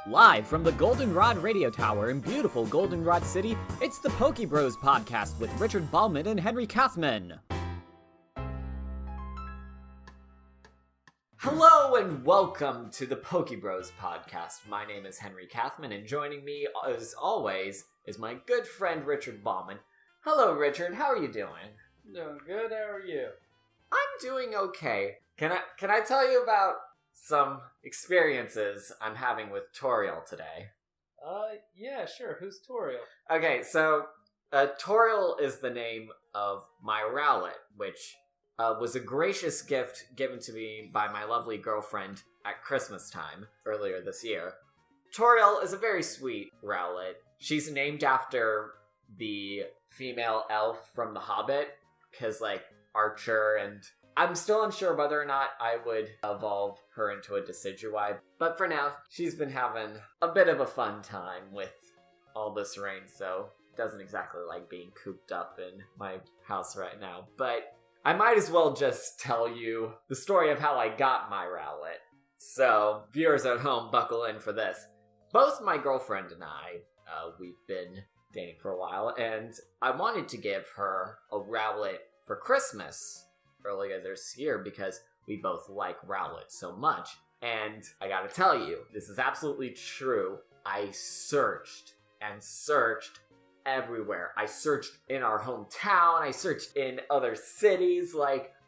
Live from the Goldenrod Radio Tower in beautiful Goldenrod City, it's the PokéBros podcast with Richard Ballman and Henry Kathman. Hello and welcome to the PokéBros podcast. My name is Henry Kathman, and joining me, as always, is my good friend Richard Ballman. Hello, Richard. How are you doing? Doing good. How are you? I'm doing okay. Can I tell you about some experiences I'm having with Toriel today? Yeah, sure. Who's Toriel? Okay, so Toriel is the name of my Rowlet, which was a gracious gift given to me by my lovely girlfriend at Christmas time earlier this year. Toriel is a very sweet Rowlet. She's named after the female elf from The Hobbit, because, Archer, and I'm still unsure whether or not I would evolve her into a Decidueye, but for now, she's been having a bit of a fun time with all this rain, so doesn't exactly like being cooped up in my house right now. But I might as well just tell you the story of how I got my Rowlet. So, viewers at home, buckle in for this. Both my girlfriend and I, we've been dating for a while, and I wanted to give her a Rowlet for Christmas earlier this year because we both like Rowlet so much. And I gotta tell you, this is absolutely true. I searched and searched everywhere. I searched in our hometown, I searched in other cities,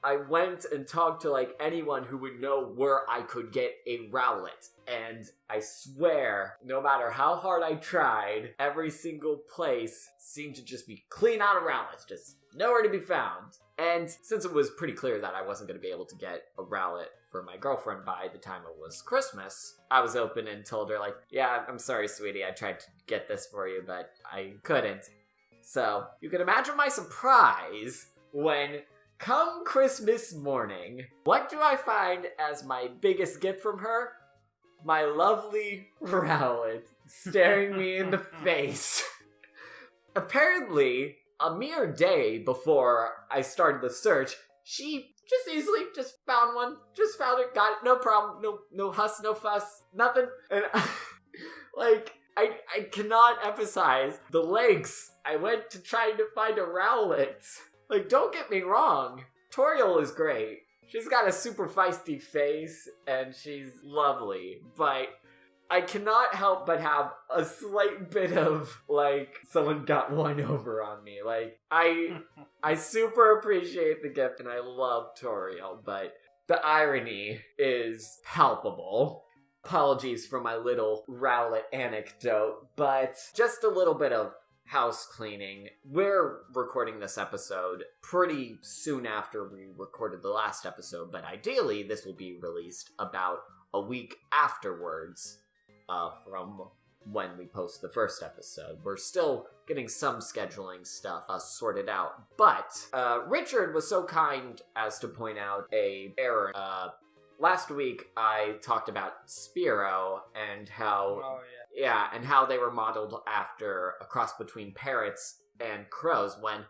I went and talked to anyone who would know where I could get a Rowlet. And I swear, no matter how hard I tried, every single place seemed to just be clean out of Rowlets, just nowhere to be found. And since it was pretty clear that I wasn't going to be able to get a Rowlet for my girlfriend by the time it was Christmas, I was open and told her, yeah, I'm sorry, sweetie, I tried to get this for you, but I couldn't. So, you can imagine my surprise when, come Christmas morning, what do I find as my biggest gift from her? My lovely Rowlet staring me in the face. Apparently, a mere day before I started the search, she just easily just found one. Just found it, got it, no problem, no huss, no fuss, nothing. And I cannot emphasize the lengths I went to trying to find a Rowlet. Don't get me wrong, Toriel is great. She's got a super feisty face, and she's lovely, but I cannot help but have a slight bit of, someone got one over on me. I super appreciate the gift, and I love Toriel, but the irony is palpable. Apologies for my little Rowlet anecdote, but just a little bit of house cleaning. We're recording this episode pretty soon after we recorded the last episode, but ideally this will be released about a week afterwards from when we post the first episode. We're still getting some scheduling stuff sorted out, but Richard was so kind as to point out a error. Last week I talked about Spearow and how and how they were modeled after a cross between parrots and crows, when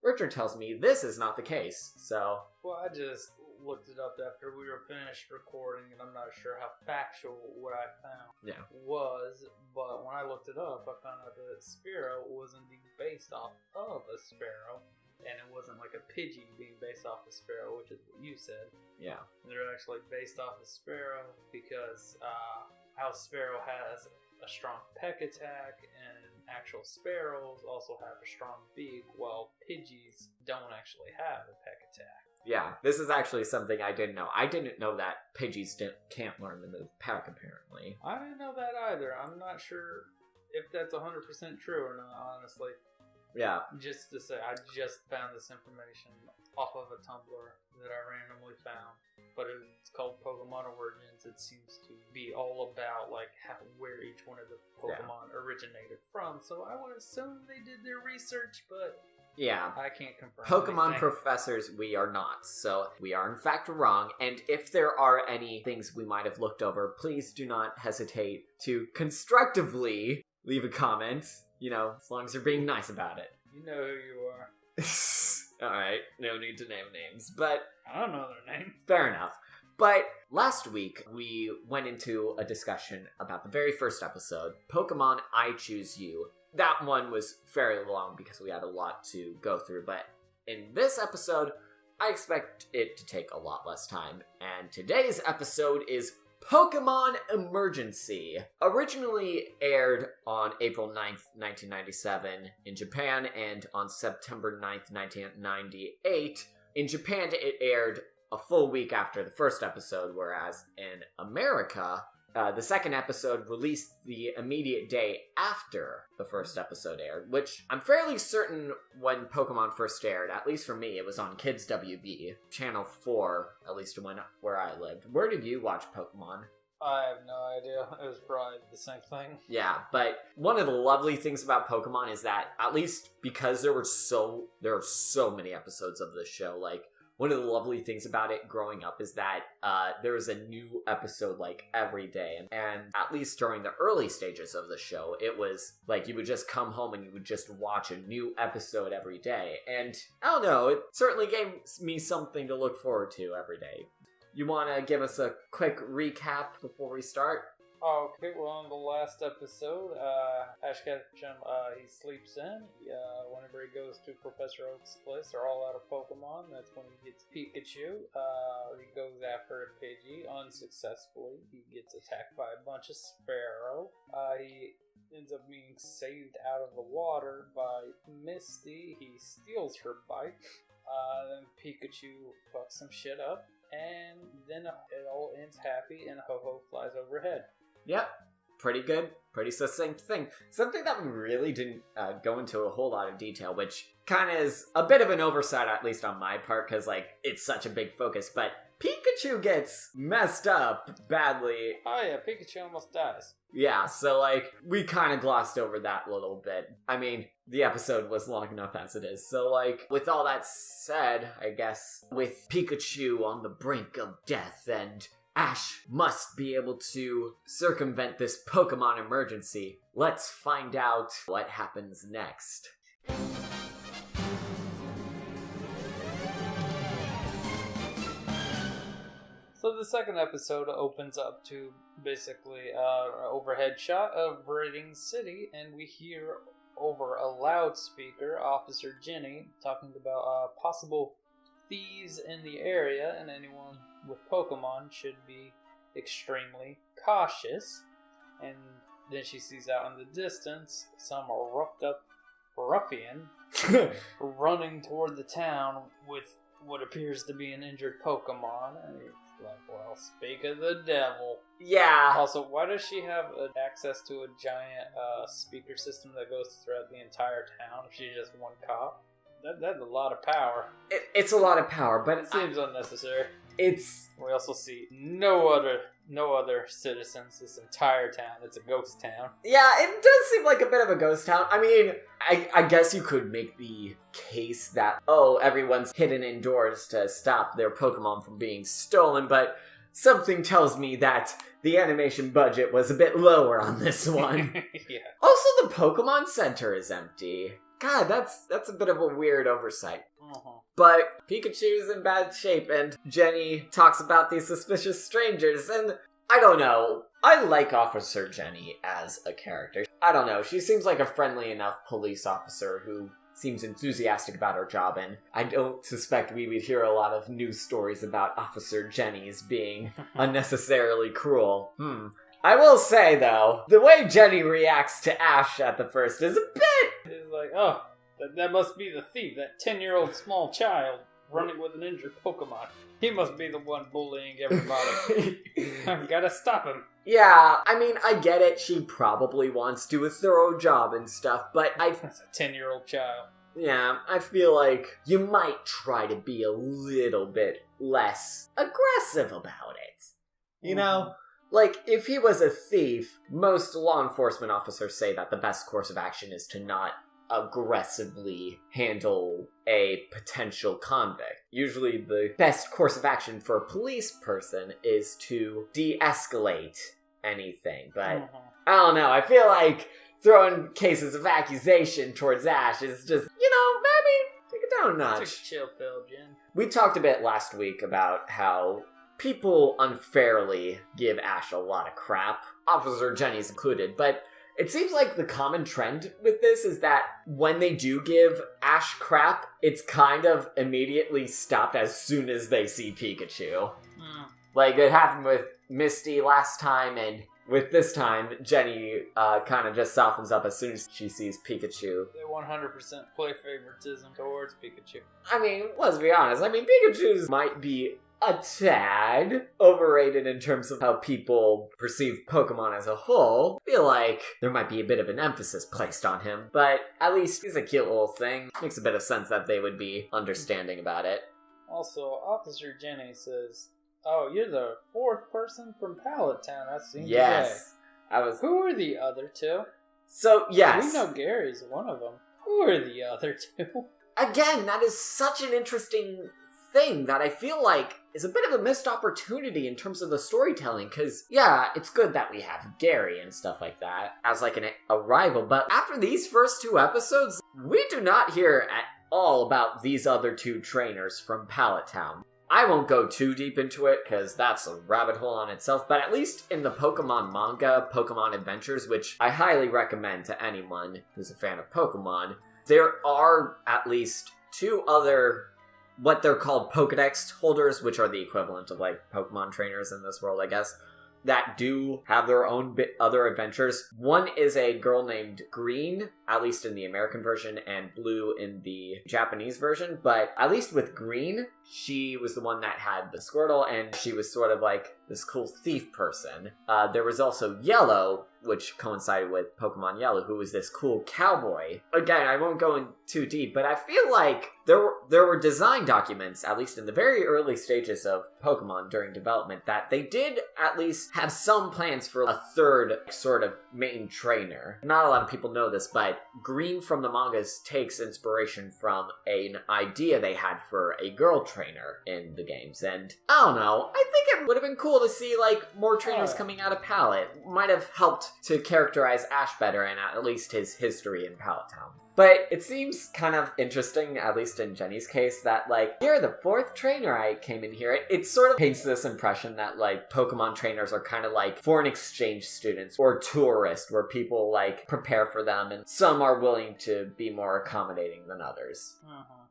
Richard tells me this is not the case, so... Well, I just looked it up after we were finished recording, and I'm not sure how factual what I found was, but when I looked it up, I found out that Spearow was indeed based off of a sparrow, and it wasn't like a Pidgey being based off a sparrow, which is what you said. Yeah. They're actually based off a sparrow because House Sparrow has a strong peck attack, and actual sparrows also have a strong beak, while Pidgeys don't actually have a peck attack. Yeah, this is actually something I didn't know. I didn't know that Pidgeys can't learn to move peck, apparently. I didn't know that either. I'm not sure if that's 100% true or not, honestly. Yeah. Just to say, I just found this information off of a Tumblr that I randomly found. But it's called Pokémon Origins. It seems to be all about where each one of the Pokemon originated from. So I would assume they did their research, but yeah, I can't confirm. Pokemon professors, we are not. So we are in fact wrong. And if there are any things we might have looked over, please do not hesitate to constructively leave a comment. As long as you're being nice about it. You know who you are. Alright, no need to name names, but... I don't know their name. Fair enough. But last week, we went into a discussion about the very first episode, Pokemon I Choose You. That one was fairly long because we had a lot to go through, but in this episode, I expect it to take a lot less time. And today's episode is Pokémon Emergency. Originally aired on April 9th, 1997 in Japan and on September 9th, 1998. In Japan, it aired a full week after the first episode, whereas in America, the second episode released the immediate day after the first episode aired, which I'm fairly certain when Pokemon first aired, at least for me, it was on Kids WB, Channel 4, at least where I lived. Where did you watch Pokemon? I have no idea. It was probably the same thing. Yeah, but one of the lovely things about Pokemon is that, at least because there are so many episodes of this show, like, one of the lovely things about it growing up is that there was a new episode, like, every day. And at least during the early stages of the show, it was, like, you would just come home and you would just watch a new episode every day. And, I don't know, it certainly gave me something to look forward to every day. You want to give us a quick recap before we start? Okay, well, in the last episode, Ash Ketchum, he sleeps in. Whenever he goes to Professor Oak's place, they're all out of Pokemon. That's when he gets Pikachu. He goes after a Pidgey unsuccessfully. He gets attacked by a bunch of Sparrow. He ends up being saved out of the water by Misty. He steals her bike. Then Pikachu fucks some shit up. And then it all ends happy and Ho-Ho flies overhead. Yep, pretty good, pretty succinct thing. Something that we really didn't go into a whole lot of detail, which kind of is a bit of an oversight, at least on my part, because, like, it's such a big focus, but Pikachu gets messed up badly. Oh yeah, Pikachu almost dies. Yeah, so, like, we kind of glossed over that a little bit. I mean, the episode was long enough as it is. So, like, with all that said, I guess, with Pikachu on the brink of death and Ash must be able to circumvent this Pokemon emergency, let's find out what happens next. So the second episode opens up to basically an overhead shot of Viridian City, and we hear over a loudspeaker Officer Jenny talking about possible thieves in the area, and anyone with Pokemon should be extremely cautious. And then she sees out in the distance some roughed up ruffian running toward the town with what appears to be an injured Pokemon, and it's like, well, speak of the devil. Yeah. Also, why does she have access to a giant speaker system that goes throughout the entire town if she's just one cop? That's a lot of power. It's a lot of power, but it seems unnecessary. We also see no other citizens. This entire town. It's a ghost town. Yeah, it does seem like a bit of a ghost town. I mean, I guess you could make the case that, everyone's hidden indoors to stop their Pokemon from being stolen, but something tells me that the animation budget was a bit lower on this one. Yeah. Also, the Pokemon Center is empty. God, that's a bit of a weird oversight. Uh-huh. But Pikachu's in bad shape, and Jenny talks about these suspicious strangers, and I don't know. I like Officer Jenny as a character. I don't know. She seems like a friendly enough police officer who seems enthusiastic about her job, and I don't suspect we would hear a lot of news stories about Officer Jenny's being unnecessarily cruel. I will say, though, the way Jenny reacts to Ash at the first is a bit... It's like, that must be the thief, that 10-year-old small child running with an injured Pokemon. He must be the one bullying everybody. I've got to stop him. Yeah, I mean, I get it. She probably wants to do a thorough job and stuff, but That's a 10-year-old child. Yeah, I feel like you might try to be a little bit less aggressive about it. You know? Like, if he was a thief, most law enforcement officers say that the best course of action is to not aggressively handle a potential convict. Usually the best course of action for a police person is to de-escalate anything. But, I don't know, I feel like throwing cases of accusation towards Ash is just, maybe take it down a notch. Take a chill pill, Jen. We talked a bit last week about how people unfairly give Ash a lot of crap, Officer Jenny's included, but it seems like the common trend with this is that when they do give Ash crap, it's kind of immediately stopped as soon as they see Pikachu. Like, it happened with Misty last time, and with this time, Jenny kind of just softens up as soon as she sees Pikachu. They 100% play favoritism towards Pikachu. I mean, let's be honest. I mean, Pikachu's might be a tad overrated in terms of how people perceive Pokemon as a whole. I feel like there might be a bit of an emphasis placed on him, but at least he's a cute little thing. Makes a bit of sense that they would be understanding about it. Also, Officer Jenny says, "Oh, you're the 4th person from Pallet Town I've seen today." Yes. Who are the other 2? So, yes. We know Gary's one of them. Who are the other 2? Again, that is such an interesting thing that I feel like is a bit of a missed opportunity in terms of the storytelling, because yeah, it's good that we have Gary and stuff like that as like a rival, but after these first 2 episodes, we do not hear at all about these other 2 trainers from Pallet Town. I won't go too deep into it, because that's a rabbit hole on itself, but at least in the Pokemon manga, Pokemon Adventures, which I highly recommend to anyone who's a fan of Pokemon, there are at least 2 other what they're called Pokedex holders, which are the equivalent of like Pokemon trainers in this world, I guess, that do have their own other adventures. One is a girl named Green, at least in the American version, and Blue in the Japanese version. But at least with Green, she was the one that had the Squirtle, and she was sort of like this cool thief person. There was also Yellow, which coincided with Pokemon Yellow, who was this cool cowboy. Again, I won't go in too deep, but I feel like there were design documents, at least in the very early stages of Pokemon during development, that they did at least have some plans for a 3rd sort of main trainer. Not a lot of people know this, but Green from the mangas takes inspiration from an idea they had for a girl trainer in the games. And I don't know, I think it would have been cool to see like more trainers coming out of Pallet. Might have helped to characterize Ash better and at least his history in Pallet Town. But it seems kind of interesting, at least in Jenny's case, that, like, you're the 4th trainer I came in here. It sort of paints this impression that, like, Pokemon trainers are kind of like foreign exchange students or tourists, where people, like, prepare for them, and some are willing to be more accommodating than others.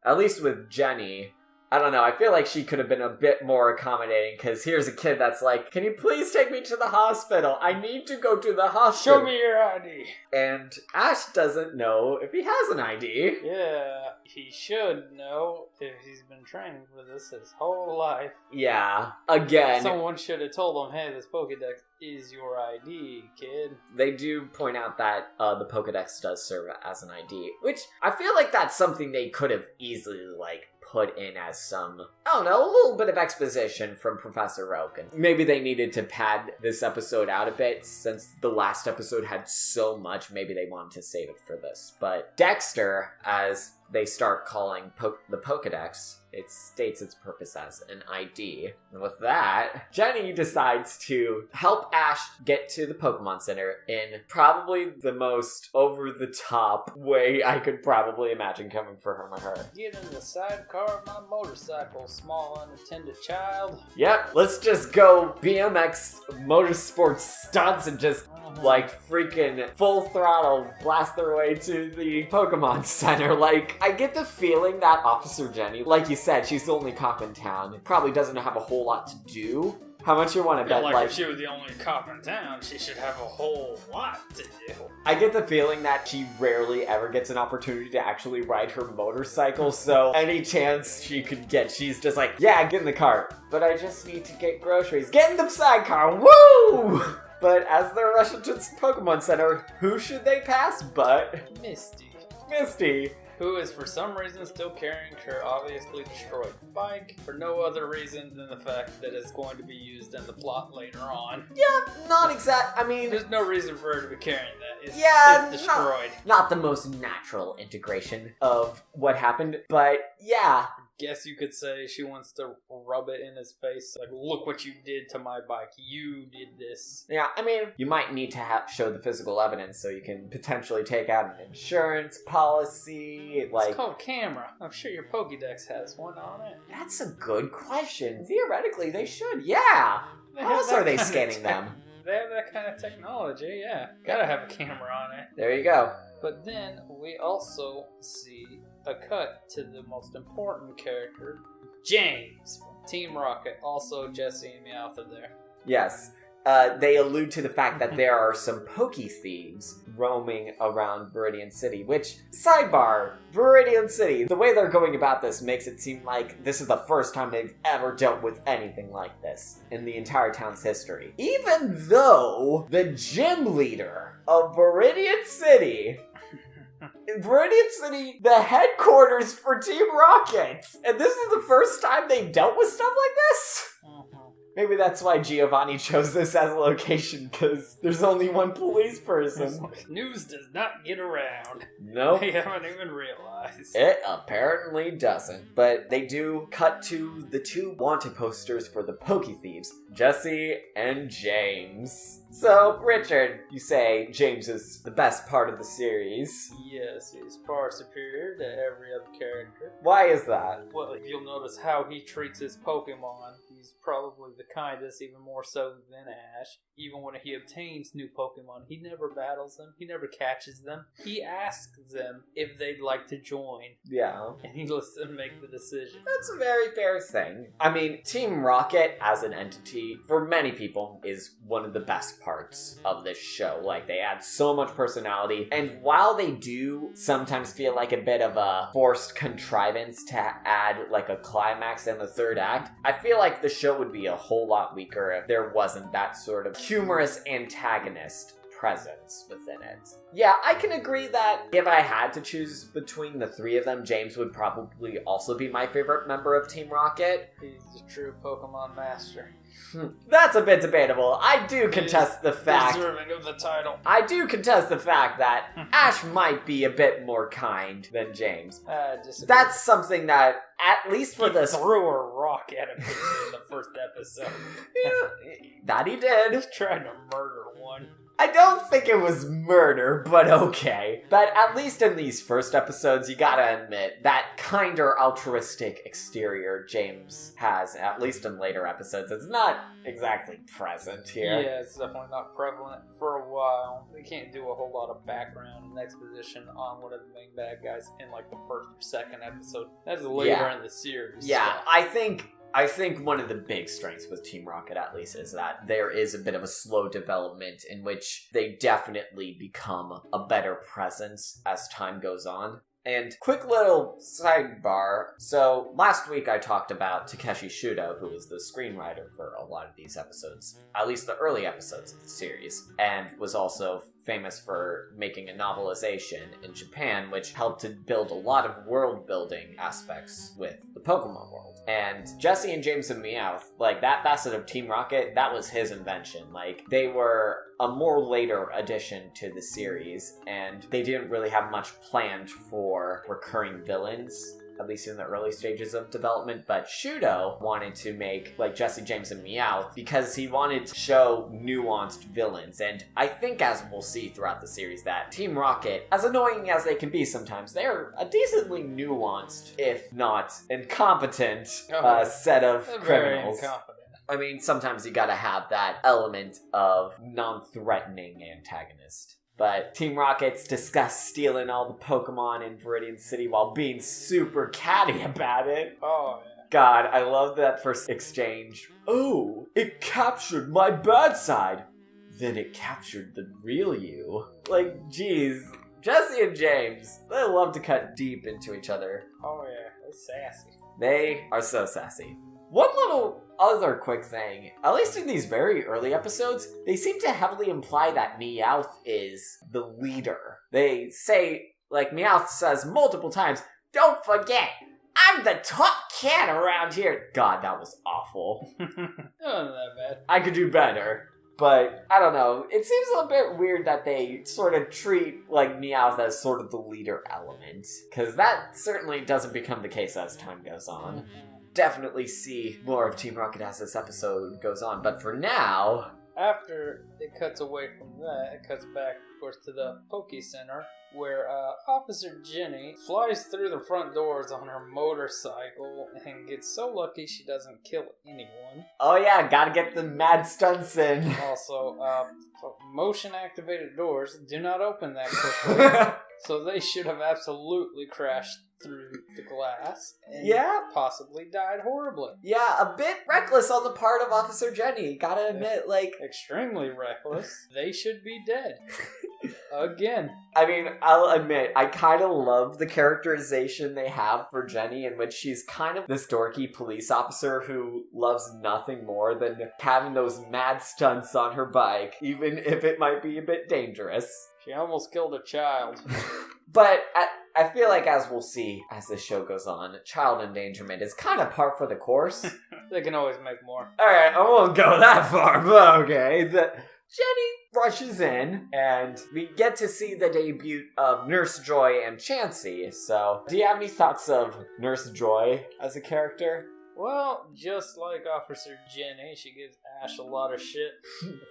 At least with Jenny, I don't know, I feel like she could have been a bit more accommodating, because here's a kid that's like, can you please take me to the hospital? I need to go to the hospital. Show me your ID. And Ash doesn't know if he has an ID. Yeah, he should know if he's been training for this his whole life. Yeah, again. Someone should have told him, hey, this Pokedex is your ID, kid. They do point out that the Pokedex does serve as an ID, which I feel like that's something they could have easily, like, put in as some, I don't know, a little bit of exposition from Professor Oak. And maybe they needed to pad this episode out a bit since the last episode had so much. Maybe they wanted to save it for this. But Dexter, as they start calling the Pokedex, it states its purpose as an ID. And with that, Jenny decides to help Ash get to the Pokemon Center in probably the most over-the-top way I could probably imagine coming from her. Get in the sidecar of my motorcycle, small unattended child. Yep, let's just go BMX motorsports stunts and just like freaking full throttle blast their way to the Pokemon Center. Like, I get the feeling that Officer Jenny, like you said, she's the only cop in town, probably doesn't have a whole lot to do. How much you want to bet? Like if she was the only cop in town, she should have a whole lot to do. I get the feeling that she rarely ever gets an opportunity to actually ride her motorcycle, so any chance she could get, she's just like, yeah, get in the car. But I just need to get groceries. Get in the sidecar, woo! But as they're rushing to the Pokemon Center, who should they pass but Misty. Who is for some reason still carrying her obviously destroyed bike for no other reason than the fact that it's going to be used in the plot later on. Yeah, not exact. I mean, there's no reason for her to be carrying that. It's destroyed. Not the most natural integration of what happened, but yeah. guess you could say she wants to rub it in his face. Like, look what you did to my bike. You did this. Yeah, I mean, you might need to show the physical evidence so you can potentially take out an insurance policy. It's called camera. I'm sure your Pokédex has one on it. That's a good question. Theoretically, they should. Yeah. How else are they scanning them? They have that kind of technology, yeah. Gotta have a camera on it. There you go. But then we also see a cut to the most important character, James from Team Rocket. Also, Jesse and Meowth are there. Yes. They allude to the fact that there are some Poké thieves roaming around Viridian City, which, sidebar, Viridian City, the way they're going about this makes it seem like this is the first time they've ever dealt with anything like this in the entire town's history. Even though the gym leader of Viridian City... In Viridian City, the headquarters for Team Rocket! And this is the first time they've dealt with stuff like this? Maybe that's why Giovanni chose this as a location, because there's only one police person. News does not get around. Nope. They haven't even realized. It apparently doesn't. But they do cut to the two wanted posters for the Poké Thieves, Jesse and James. So, Richard, you say James is the best part of the series. Yes, he's far superior to every other character. Why is that? Well, if you'll notice how he treats his Pokemon, he's probably the kindest, even more so than Ash. Even when he obtains new Pokemon, he never battles them, he never catches them. He asks them if they'd like to join. Yeah. And he lets them make the decision. That's a very fair thing. I mean, Team Rocket as an entity, for many people, is one of the best parts of this show. Like, they add so much personality, and while they do sometimes feel like a bit of a forced contrivance to add like a climax in the third act, I feel like the show would be a whole lot weaker if there wasn't that sort of humorous antagonist presence within it. Yeah, I can agree that if I had to choose between the three of them, James would probably also be my favorite member of Team Rocket. He's the true Pokemon master. That's a bit debatable. I do contest the fact... Deserving of the title. I do contest the fact that Ash might be a bit more kind than James. That's something that, at least for this... threw a rock at him in the first episode. Yeah, that he did. He's trying to murder one. I don't think it was murder, but okay. But at least in these first episodes, you gotta admit, that kinder altruistic exterior James has, at least in later episodes, it's not exactly present here. Yeah, it's definitely not prevalent for a while. They can't do a whole lot of background and exposition on one of the main bad guys in like the first or second episode. That's later in the series. Yeah, stuff. I think one of the big strengths with Team Rocket, at least, is that there is a bit of a slow development in which they definitely become a better presence as time goes on. And quick little sidebar. So last week I talked about Takeshi Shudo, who is the screenwriter for a lot of these episodes, at least the early episodes of the series, and was also famous for making a novelization in Japan, which helped to build a lot of world-building aspects with the Pokemon world. And Jesse and James and Meowth, like, that facet of Team Rocket, that was his invention. Like, they were a more later addition to the series, and they didn't really have much planned for recurring villains, at least in the early stages of development, but Shudo wanted to make, like, Jesse, James, and Meowth because he wanted to show nuanced villains, and I think, as we'll see throughout the series, that Team Rocket, as annoying as they can be sometimes, they're a decently nuanced, if not incompetent, set of criminals. Very incompetent. I mean, sometimes you gotta have that element of non-threatening antagonist. But Team Rocket's discuss stealing all the Pokemon in Viridian City while being super catty about it. Oh, yeah. God, I love that first exchange. Oh, it captured my bad side. Then it captured the real you. Like, geez. Jesse and James, they love to cut deep into each other. Oh, yeah. They're sassy. They are so sassy. One little other quick thing, at least in these very early episodes, they seem to heavily imply that Meowth is the leader. They say, like Meowth says multiple times, "Don't forget, I'm the top cat around here." God, that was awful. It wasn't that bad. I could do better. But, I don't know, it seems a bit weird that they sort of treat, like, Meowth as sort of the leader element. Because that certainly doesn't become the case as time goes on. Definitely see more of Team Rocket as this episode goes on, but for now... After it cuts away from that, it cuts back, of course, to the Poke Center, where Officer Jenny flies through the front doors on her motorcycle and gets so lucky she doesn't kill anyone. Oh yeah, gotta get the mad stunts in. Also, motion-activated doors do not open that quickly, so they should have absolutely crashed through the glass and possibly died horribly. Yeah, a bit reckless on the part of Officer Jenny, gotta admit, like... Extremely reckless. They should be dead. Again. I mean, I'll admit, I kind of love the characterization they have for Jenny, in which she's kind of this dorky police officer who loves nothing more than having those mad stunts on her bike, even if it might be a bit dangerous. She almost killed a child. But I feel like, as we'll see as this show goes on, child endangerment is kind of par for the course. They can always make more. Alright, I won't go that far, but okay. Jenny rushes in, and we get to see the debut of Nurse Joy and Chansey. So, do you have any thoughts of Nurse Joy as a character? Well, just like Officer Jenny, she gives Ash a lot of shit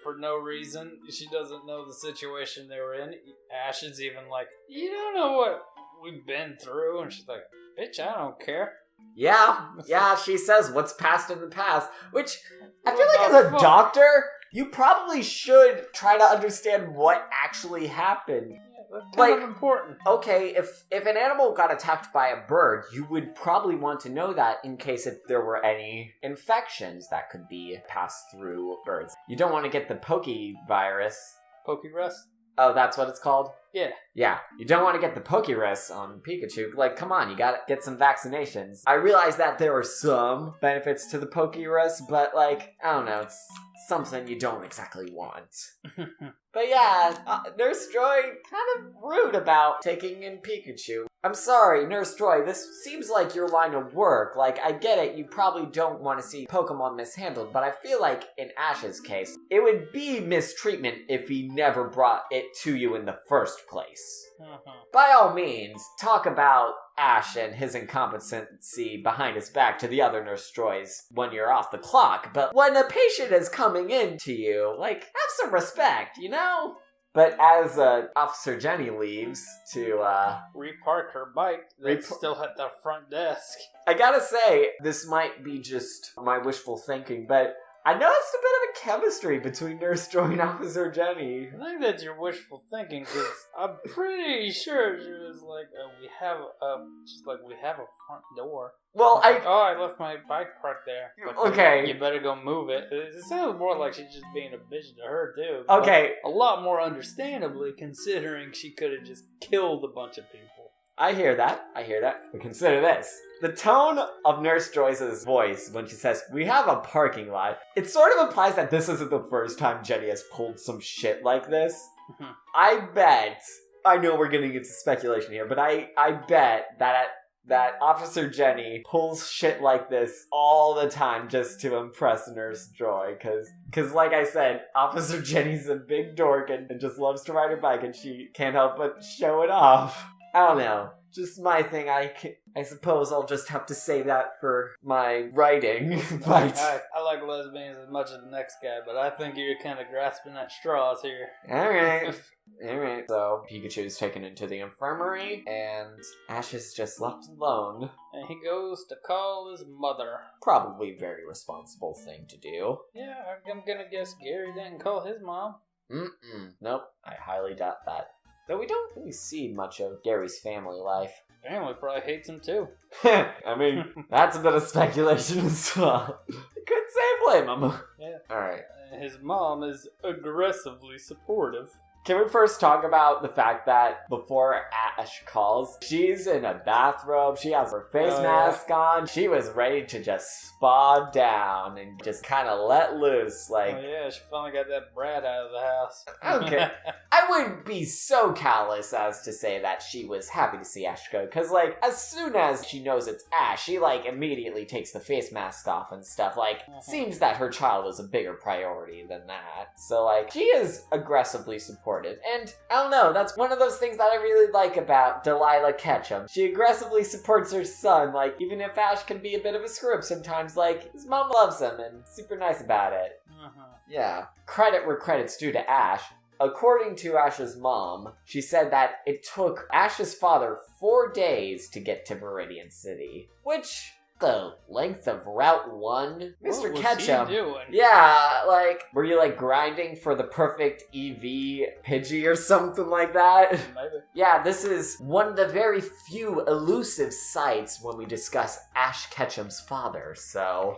for no reason. She doesn't know the situation they were in. Ash is even like, you don't know what we've been through. And she's like, bitch, I don't care. Yeah, she says what's past in the past. Which, I feel like as a doctor, you probably should try to understand what actually happened. That's kind of important. Okay, if an animal got attacked by a bird, you would probably want to know that in case if there were any infections that could be passed through birds. You don't want to get the Pokevirus. PokéBros? Oh, that's what it's called? Yeah. Yeah, you don't want to get the Pokevirus on Pikachu. Like, come on, you gotta get some vaccinations. I realize that there are some benefits to the Pokevirus, but, like, I don't know, it's something you don't exactly want. But yeah, Nurse Joy kind of rude about taking in Pikachu. I'm sorry, Nurse Joy, this seems like your line of work. Like, I get it, you probably don't want to see Pokemon mishandled, but I feel like in Ash's case, it would be mistreatment if he never brought it to you in the first place. By all means, talk about Ash and his incompetency behind his back to the other Nurse Joys when you're off the clock, but when a patient is coming in to you, like, have some respect, you know? But as Officer Jenny leaves to repark her bike that's still at the front desk. I gotta say, this might be just my wishful thinking, but I noticed a bit of a chemistry between Nurse Joy and Officer Jenny. I think that's your wishful thinking, because I'm pretty sure she was like, we have a front door. Well, I left my bike parked there. Like, okay. You better go move it. It sounds more like she's just being a bitch to her, too. Okay. A lot more understandably, considering she could have just killed a bunch of people. I hear that. But consider this. The tone of Nurse Joyce's voice when she says, we have a parking lot, it sort of implies that this isn't the first time Jenny has pulled some shit like this. I bet, I know we're getting into speculation here, but I bet that Officer Jenny pulls shit like this all the time just to impress Nurse Joy, because like I said, Officer Jenny's a big dork and just loves to ride her bike, and she can't help but show it off. I don't know. Just my thing. I suppose I'll just have to say that for my writing. But I like lesbians as much as the next guy, but I think you're kind of grasping at straws here. Alright. So, Pikachu's taken into the infirmary, and Ash is just left alone. And he goes to call his mother. Probably a very responsible thing to do. Yeah, I'm gonna guess Gary didn't call his mom. Nope, I highly doubt that. Though we don't really see much of Gary's family life. Family probably hates him too. I mean, that's a bit of speculation as well. I couldn't say blame him. Yeah. Alright. His mom is aggressively supportive. Can we first talk about the fact that before Ash calls, she's in a bathrobe, she has her face mask on, she was ready to just spa down and just kind of let loose, like... Oh yeah, she finally got that brat out of the house. Okay. I would be so callous as to say that she was happy to see Ash go, because, like, as soon as she knows it's Ash, she, like, immediately takes the face mask off and stuff. Like, seems that her child is a bigger priority than that. So, like, she is aggressively supportive. And, I don't know, that's one of those things that I really like about Delilah Ketchum. She aggressively supports her son, like, even if Ash can be a bit of a screw-up sometimes, like, his mom loves him and super nice about it. Yeah. Credit where credit's due to Ash. According to Ash's mom, she said that it took Ash's father 4 days to get to Viridian City, which... the length of Route 1? Mr. Ketchum. What was he doing? Yeah, like, were you, like, grinding for the perfect EV Pidgey or something like that? Maybe. Yeah, this is one of the very few elusive sites when we discuss Ash Ketchum's father, so...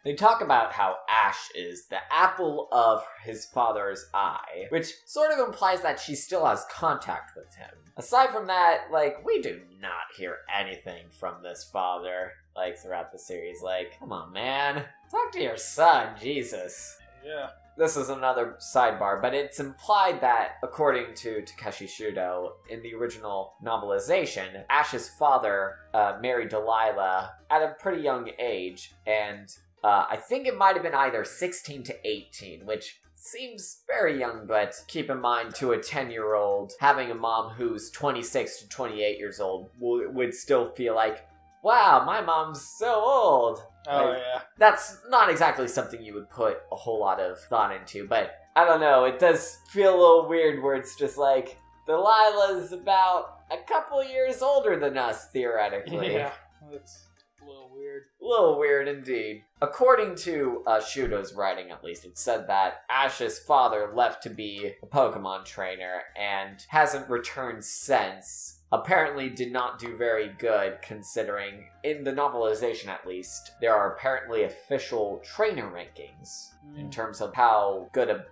They talk about how Ash is the apple of his father's eye, which sort of implies that she still has contact with him. Aside from that, like, we do not hear anything from this father, like, throughout the series. Like, come on, man. Talk to your son, Jesus. Yeah. This is another sidebar, but it's implied that, according to Takeshi Shudo, in the original novelization, Ash's father married Delilah at a pretty young age, and I think it might have been either 16 to 18, which seems very young, but keep in mind, to a 10-year-old, having a mom who's 26 to 28 years old would still feel like, wow, my mom's so old. Oh, like, yeah. That's not exactly something you would put a whole lot of thought into, but I don't know, it does feel a little weird where it's just like, Delilah's about a couple years older than us, theoretically. Yeah, it's a little weird. A little weird indeed. According to Shudo's writing, at least, it said that Ash's father left to be a Pokemon trainer and hasn't returned since. Apparently did not do very good, considering, in the novelization at least, there are apparently official trainer rankings in terms of how good a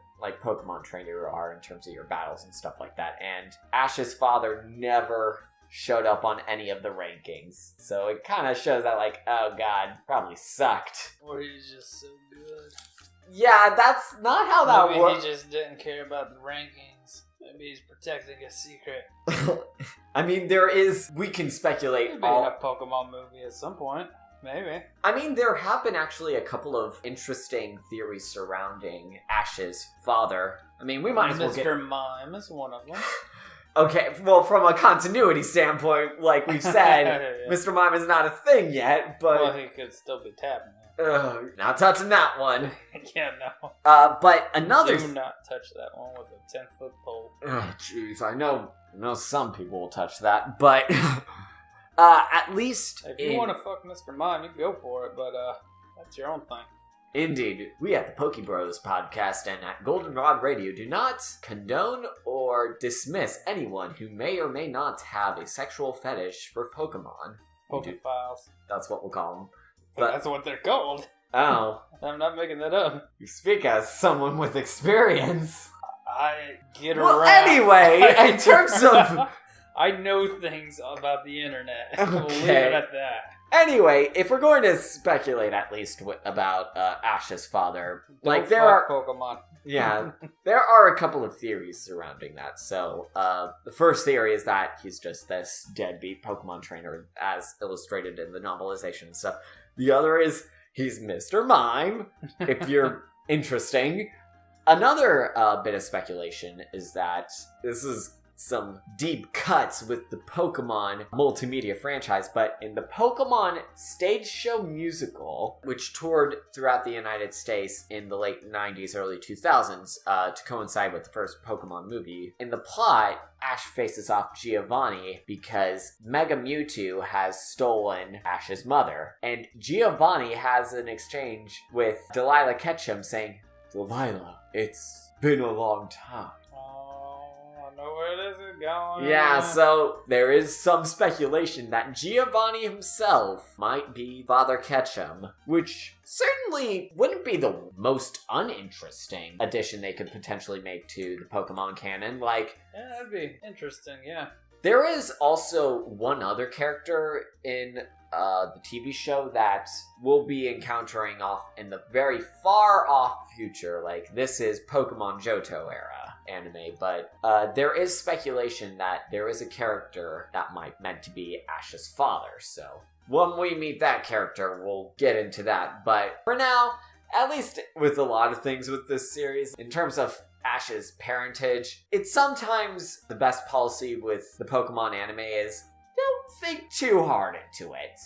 Pokemon trainer you are in terms of your battles and stuff like that, and Ash's father never showed up on any of the rankings, so it kind of shows that, like, oh god, probably sucked. Or he's just so good. Yeah, that's not how that works. Maybe he just didn't care about the rankings. Maybe he's protecting a secret. I mean, we can speculate. Maybe a Pokemon movie at some point. Maybe. I mean, there have been actually a couple of interesting theories surrounding Ash's father. I mean, we might as well get... Mr. Mime is one of them. Okay, well, from a continuity standpoint, like we've said, yeah. Mr. Mime is not a thing yet, but... Well, he could still be tapping it. Not touching that one. Yeah, no. But another... Do not touch that one with a 10-foot pole. Oh, jeez, I know some people will touch that, but... at least... If you want to fuck Mr. Mime, you can go for it, but, that's your own thing. Indeed. We at the PokéBros podcast and at Goldenrod Radio do not condone or dismiss anyone who may or may not have a sexual fetish for Pokemon. Poképhiles. That's what we'll call them. But that's what they're called. Oh. I'm not making that up. You speak as someone with experience. I get around. Well, anyway, in terms of... I know things about the internet. Okay. We'll leave it at that. Anyway, if we're going to speculate at least about Ash's father, Don't there are Pokemon. Yeah, there are a couple of theories surrounding that. So, the first theory is that he's just this deadbeat Pokemon trainer, as illustrated in the novelization and stuff. The other is he's Mr. Mime, if you're interesting. Another bit of speculation is that this is some deep cuts with the Pokemon multimedia franchise, but in the Pokemon stage show musical, which toured throughout the United States in the late 90s, early 2000s, to coincide with the first Pokemon movie, in the plot, Ash faces off Giovanni because Mega Mewtwo has stolen Ash's mother, and Giovanni has an exchange with Delilah Ketchum saying, "Delilah, it's been a long time." Where this is going. Yeah, so there is some speculation that Giovanni himself might be Father Ketchum, which certainly wouldn't be the most uninteresting addition they could potentially make to the Pokemon canon. Yeah, that'd be interesting, yeah. There is also one other character in the TV show that we'll be encountering off in the very far off future. This is Pokemon Johto era. anime, but there is speculation that there is a character that might meant to be Ash's father, so when we meet that character, we'll get into that. But for now, at least with a lot of things with this series, in terms of Ash's parentage, it's sometimes the best policy with the Pokemon anime is don't think too hard into it.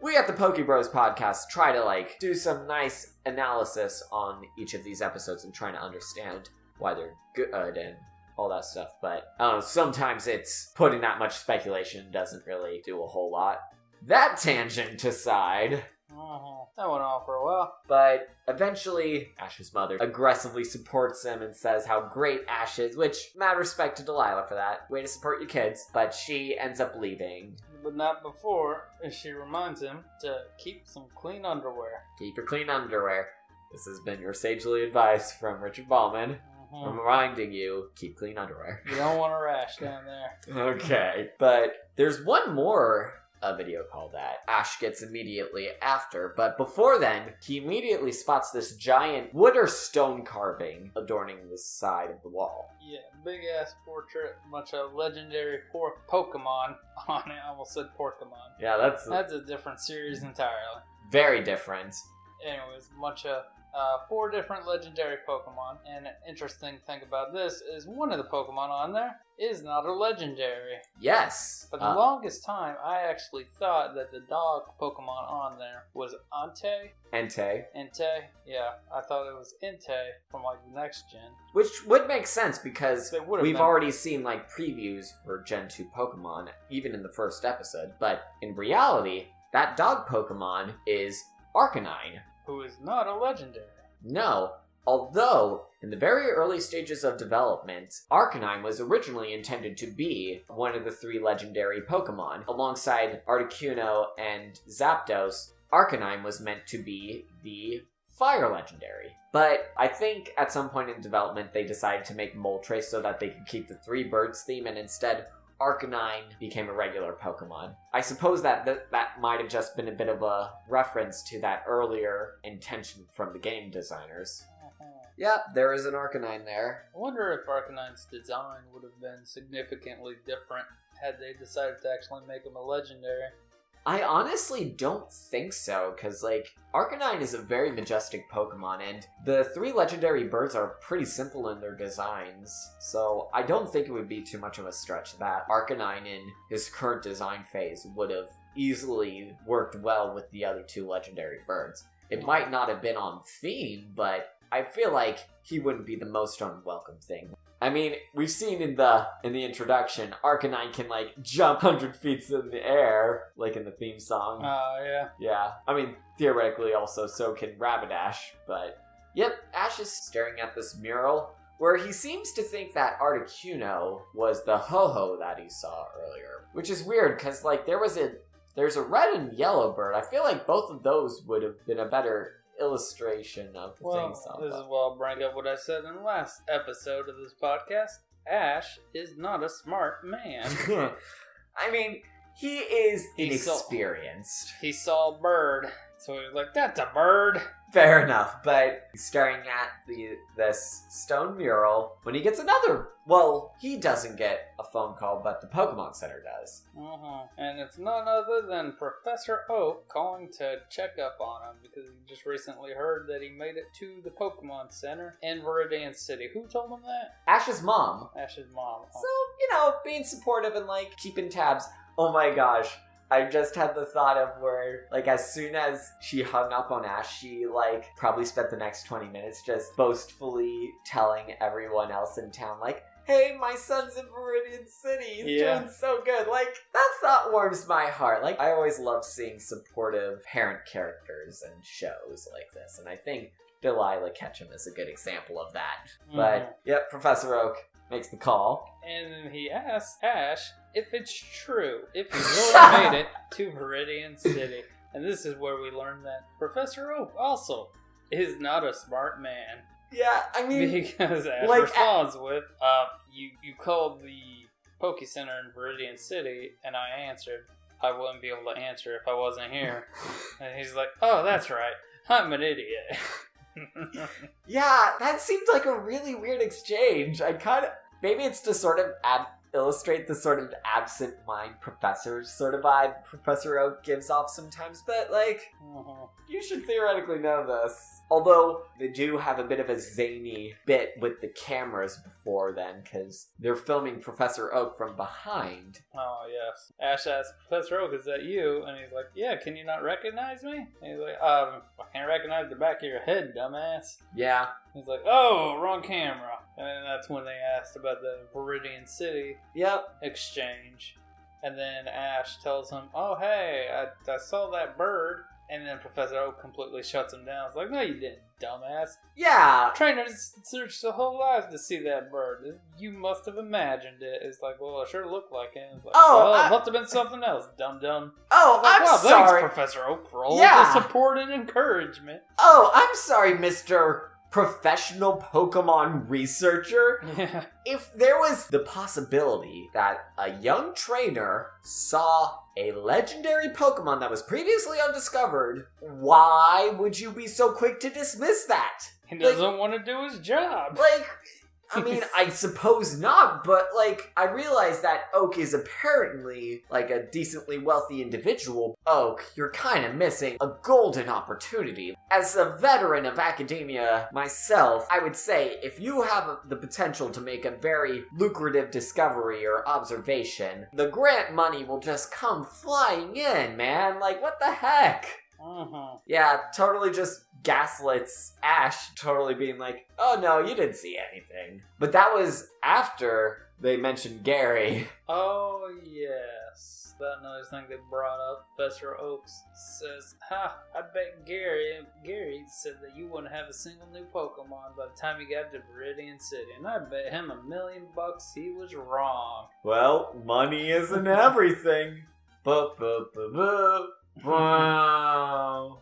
We at the PokéBros podcast try to do some nice analysis on each of these episodes and trying to understand why they're good and all that stuff. But I don't know, sometimes it's putting that much speculation doesn't really do a whole lot. That tangent aside, that went on for a while. But eventually, Ash's mother aggressively supports him and says how great Ash is, which, mad respect to Delilah for that. Way to support your kids. But she ends up leaving. But not before, and she reminds him to keep some clean underwear. Keep your clean underwear. This has been your sagely advice from Richard Ballman. I'm reminding you, keep clean underwear. You don't want a rash down there. Okay. But there's one more video call that Ash gets immediately after, but before then, he immediately spots this giant wood or stone carving adorning the side of the wall. Yeah, big ass portrait, bunch of legendary Pokemon on it. I almost said Porkamon. Yeah, that's a different series entirely. Very different. Anyways, bunch of 4 different legendary Pokemon, and an interesting thing about this is one of the Pokemon on there is not a legendary. Yes. For the longest time, I actually thought that the dog Pokemon on there was Entei. Yeah, I thought it was Entei from the next gen. Which would make sense because we've already seen previews for Gen 2 Pokemon, even in the first episode. But in reality, that dog Pokemon is Arcanine. Who is not a legendary. No, although in the very early stages of development, Arcanine was originally intended to be one of the 3 legendary Pokemon. Alongside Articuno and Zapdos, Arcanine was meant to be the fire legendary. But I think at some point in development they decided to make Moltres so that they could keep the 3 birds theme, and instead Arcanine became a regular Pokemon. I suppose that might have just been a bit of a reference to that earlier intention from the game designers. Yeah, there is an Arcanine there. I wonder if Arcanine's design would have been significantly different had they decided to actually make him a legendary. I honestly don't think so, because, Arcanine is a very majestic Pokemon, and the 3 legendary birds are pretty simple in their designs, so I don't think it would be too much of a stretch that Arcanine in his current design phase would have easily worked well with the other 2 legendary birds. It might not have been on theme, but I feel like he wouldn't be the most unwelcome thing. I mean, we've seen in the introduction, Arcanine can, jump 100 feet in the air, in the theme song. Oh, yeah. Yeah. I mean, theoretically also, so can Rapidash, but... Yep, Ash is staring at this mural, where he seems to think that Articuno was the Ho-Ho that he saw earlier. Which is weird, because, there's a red and yellow bird. I feel like both of those would have been a better illustration of the things. This is why I'll bring up what I said in the last episode of this podcast. Ash is not a smart man. I mean, he is inexperienced. He saw a bird, so he was like, that's a bird. Fair enough, but he's staring at this stone mural when he gets another. Well, he doesn't get a phone call, but the Pokemon Center does. And it's none other than Professor Oak calling to check up on him because he just recently heard that he made it to the Pokemon Center in Viridian City. Who told him that? Ash's mom. Ash's mom. So, being supportive and keeping tabs. Oh my gosh. I just had the thought of where, as soon as she hung up on Ash, she, probably spent the next 20 minutes just boastfully telling everyone else in town, hey, my son's in Viridian City, he's doing so good. That thought warms my heart. I always love seeing supportive parent characters in shows like this, and I think Delilah Ketchum is a good example of that. But, yep, Professor Oak makes the call. And then he asks Ash if it's true, if he really made it to Viridian City. And this is where we learn that Professor Oak also is not a smart man. Yeah, I mean... Because Ash responds with, you called the Poke Center in Viridian City, and I answered, I wouldn't be able to answer if I wasn't here. And he's like, oh, that's right, I'm an idiot. Yeah, that seemed like a really weird exchange. Maybe it's to sort of illustrate the sort of absent-mind professor sort of vibe Professor Oak gives off sometimes, but, you should theoretically know this. Although, they do have a bit of a zany bit with the cameras before then, because they're filming Professor Oak from behind. Oh, yes. Ash asks, Professor Oak, is that you? And he's like, yeah, can you not recognize me? And he's like, I can't recognize the back of your head, dumbass. Yeah. He's like, oh, wrong camera. And that's when they asked about the Viridian City exchange. And then Ash tells him, oh, hey, I saw that bird. And then Professor Oak completely shuts him down. It's like, no, you didn't, dumbass. Yeah. Trainers searched the whole life to see that bird. You must have imagined it. It's like, well, it sure looked like it. It's like, it must have been something else, dum-dum. Oh, like, I'm sorry. Thanks, Professor Oak, for all the support and encouragement. Oh, I'm sorry, Mr. Professional Pokemon researcher. Yeah. If there was the possibility that a young trainer saw a legendary Pokemon that was previously undiscovered, why would you be so quick to dismiss that? He doesn't want to do his job. I mean, I suppose not, but, I realize that Oak is apparently, a decently wealthy individual. Oak, you're kind of missing a golden opportunity. As a veteran of academia myself, I would say if you have the potential to make a very lucrative discovery or observation, the grant money will just come flying in, man. What the heck? Uh-huh. Yeah, totally just gaslights Ash, totally being like, oh no, you didn't see anything. But that was after they mentioned Gary. Oh, yes. That another thing they brought up. Professor Oaks says, I bet Gary said that you wouldn't have a single new Pokemon by the time you got to Viridian City. And I bet him $1 million he was wrong. Well, money isn't everything. Wow.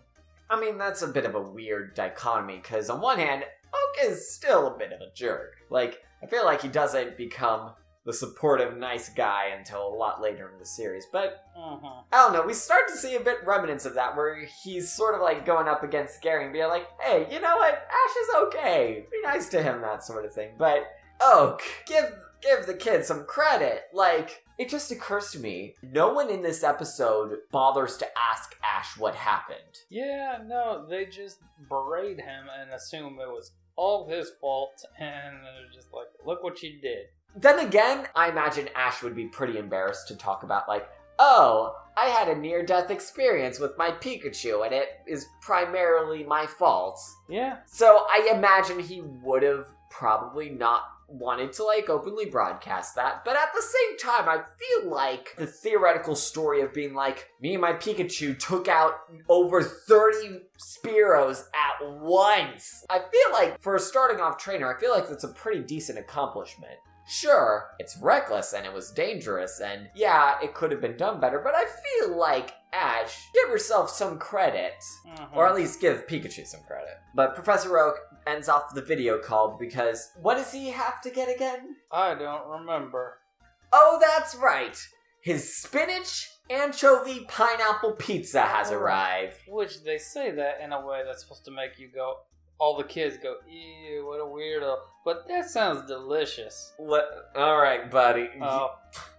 I mean, that's a bit of a weird dichotomy, because on one hand, Oak is still a bit of a jerk. I feel like he doesn't become the supportive, nice guy until a lot later in the series, but I don't know, we start to see a bit remnants of that, where he's sort of going up against Gary and being like, hey, you know what, Ash is okay, be nice to him, that sort of thing, but Oak, give the kid some credit, it just occurs to me, no one in this episode bothers to ask Ash what happened. Yeah, no, they just berate him and assume it was all his fault, and they're just like, look what you did. Then again, I imagine Ash would be pretty embarrassed to talk about, oh, I had a near-death experience with my Pikachu, and it is primarily my fault. Yeah. So I imagine he would have probably not wanted to openly broadcast that, but at the same time I feel like the theoretical story of being me and my Pikachu took out over 30 Spearows at once, I feel like for a starting off trainer, I feel like that's a pretty decent accomplishment. Sure, it's reckless and it was dangerous, and yeah, it could have been done better, but I feel like, Ash, give yourself some credit. Or at least give Pikachu some credit. But Professor Oak ends off the video call because what does he have to get again? I don't remember. Oh, that's right. His spinach, anchovy, pineapple pizza has arrived. Which they say that in a way that's supposed to make you go, all the kids go, ew, what a weirdo. But that sounds delicious. Alright, buddy. Oh,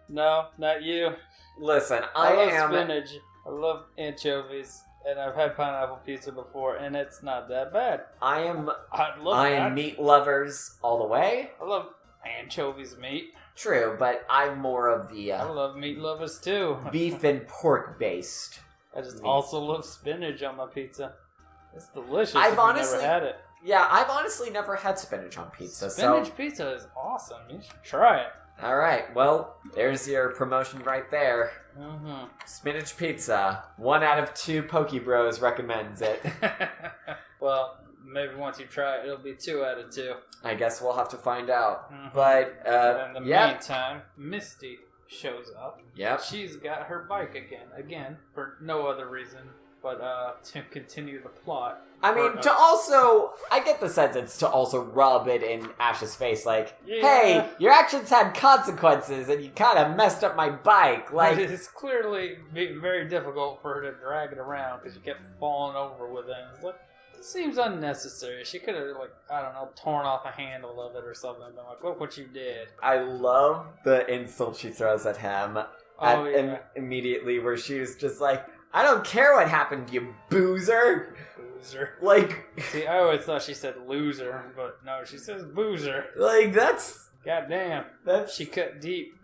no, not you. Listen, I love spinach, I love anchovies, and I've had pineapple pizza before, and it's not that bad. I am meat lovers all the way. I love anchovies meat. True, but I'm more of the... I love meat lovers too. Beef and pork based. I just also love spinach on my pizza. It's delicious. I've never had it. Yeah, I've honestly never had spinach on pizza. Spinach pizza is awesome. You should try it. Alright, well, there's your promotion right there. Spinach pizza. 1 out of 2 PokéBros recommends it. Well, maybe once you try it, it'll be 2 out of 2. I guess we'll have to find out. But, in the meantime, Misty shows up. Yep. She's got her bike again, for no other reason but to continue the plot. I mean, I get the sense it's to also rub it in Ash's face, hey, your actions had consequences and you kind of messed up my bike. It's clearly very difficult for her to drag it around because you kept falling over with it. It's like, seems unnecessary. She could have, like, I don't know, torn off a handle of it or something. Been like, look what you did. I love the insult she throws at him. Immediately, where she was just like, I don't care what happened, you boozer. Boozer. Like, see, I always thought she said loser, but no, she says boozer. Like, that's... Goddamn. She cut deep.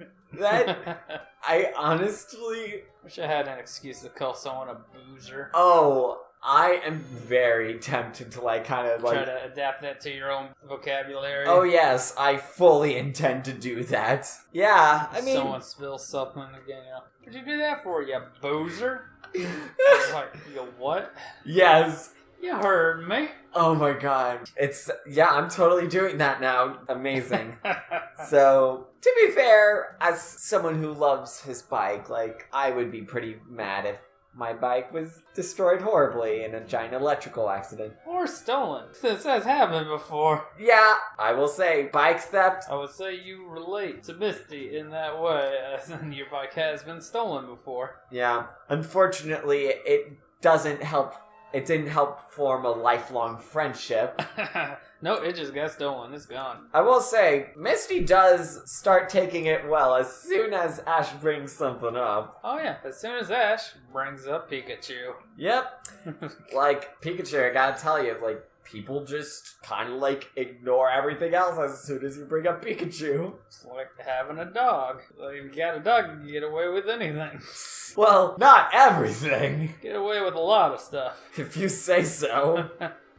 I honestly... wish I had an excuse to call someone a boozer. Oh, I am very tempted to, like, kind of, like... try to adapt that to your own vocabulary. Oh, yes, I fully intend to do that. Yeah, I mean... someone spills something again, you know. What'd you do that for, you boozer? Like, you what? Yes. You heard me. Oh my god. I'm totally doing that now. Amazing. So, to be fair, as someone who loves his bike, like, I would be pretty mad if my bike was destroyed horribly in a giant electrical accident. Or stolen. This has happened before. Yeah, I will say, bike theft. I would say you relate to Misty in that way, as in your bike has been stolen before. Yeah, unfortunately, it doesn't help. It didn't help form a lifelong friendship. No, it just got stolen. It's gone. I will say, Misty does start taking it well as soon as Ash brings something up. Oh yeah, as soon as Ash brings up Pikachu. Yep. Like, Pikachu, I gotta tell you, like, people just kind of, like, ignore everything else as soon as you bring up Pikachu. It's like having a dog. Like, if you got a dog, you can get away with anything. Well, not everything. Get away with a lot of stuff. If you say so.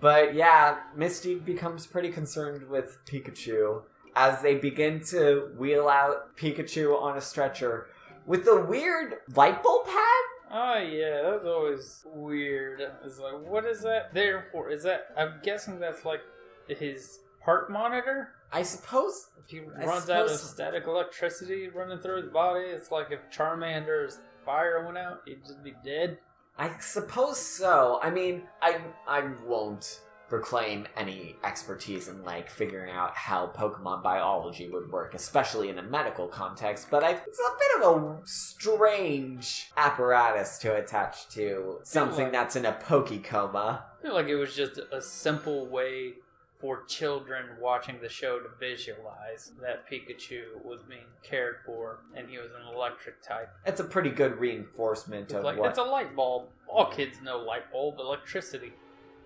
But yeah, Misty becomes pretty concerned with Pikachu as they begin to wheel out Pikachu on a stretcher with a weird light bulb hat. Oh yeah, that's always weird. It's like, what is that there for? Is that, I'm guessing that's like his heart monitor? I suppose. If he runs out of static electricity running through his body, it's like if Charmander's fire went out, he'd just be dead. I suppose so. I mean, I won't proclaim any expertise in, like, figuring out how Pokemon biology would work, especially in a medical context, but it's a bit of a strange apparatus to attach to something that's in a Pokecoma. I feel like it was just a simple way for children watching the show to visualize that Pikachu was being cared for and he was an electric type. It's a pretty good reinforcement of it's a light bulb. All kids know light bulb, electricity.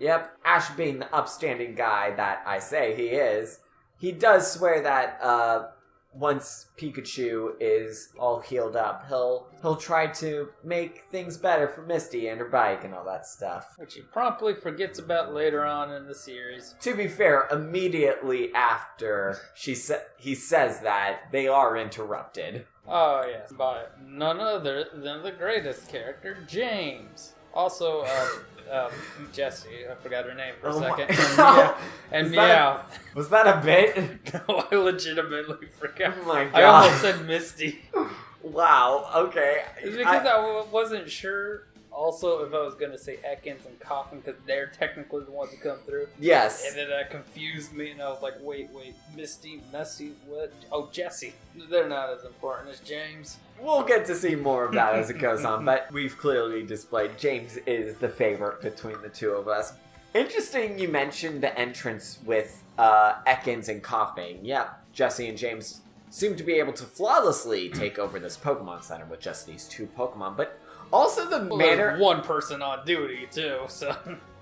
Yep, Ash being the upstanding guy that I say he is, he does swear that once Pikachu is all healed up, he'll try to make things better for Misty and her bike and all that stuff. Which he promptly forgets about later on in the series. To be fair, immediately after he says that, they are interrupted. Oh yes, by none other than the greatest character, James. Also, Jessie, I forgot her name for a second. And Meowth. Was that a bit? No, I legitimately forgot. Oh my god. I almost said Misty. Wow, okay. It's because I wasn't sure also if I was going to say Ekans and Coffin because they're technically the ones that come through. Yes. And then that confused me and I was like, wait, Misty, what? Oh, Jessie. They're not as important as James. We'll get to see more of that as it goes on, but we've clearly displayed James is the favorite between the two of us. Interesting you mentioned the entrance with Ekans and Coughing. Yeah, Jessie and James seem to be able to flawlessly take over this Pokemon Center with just these two Pokemon, but also the manner... There's one person on duty, too, so...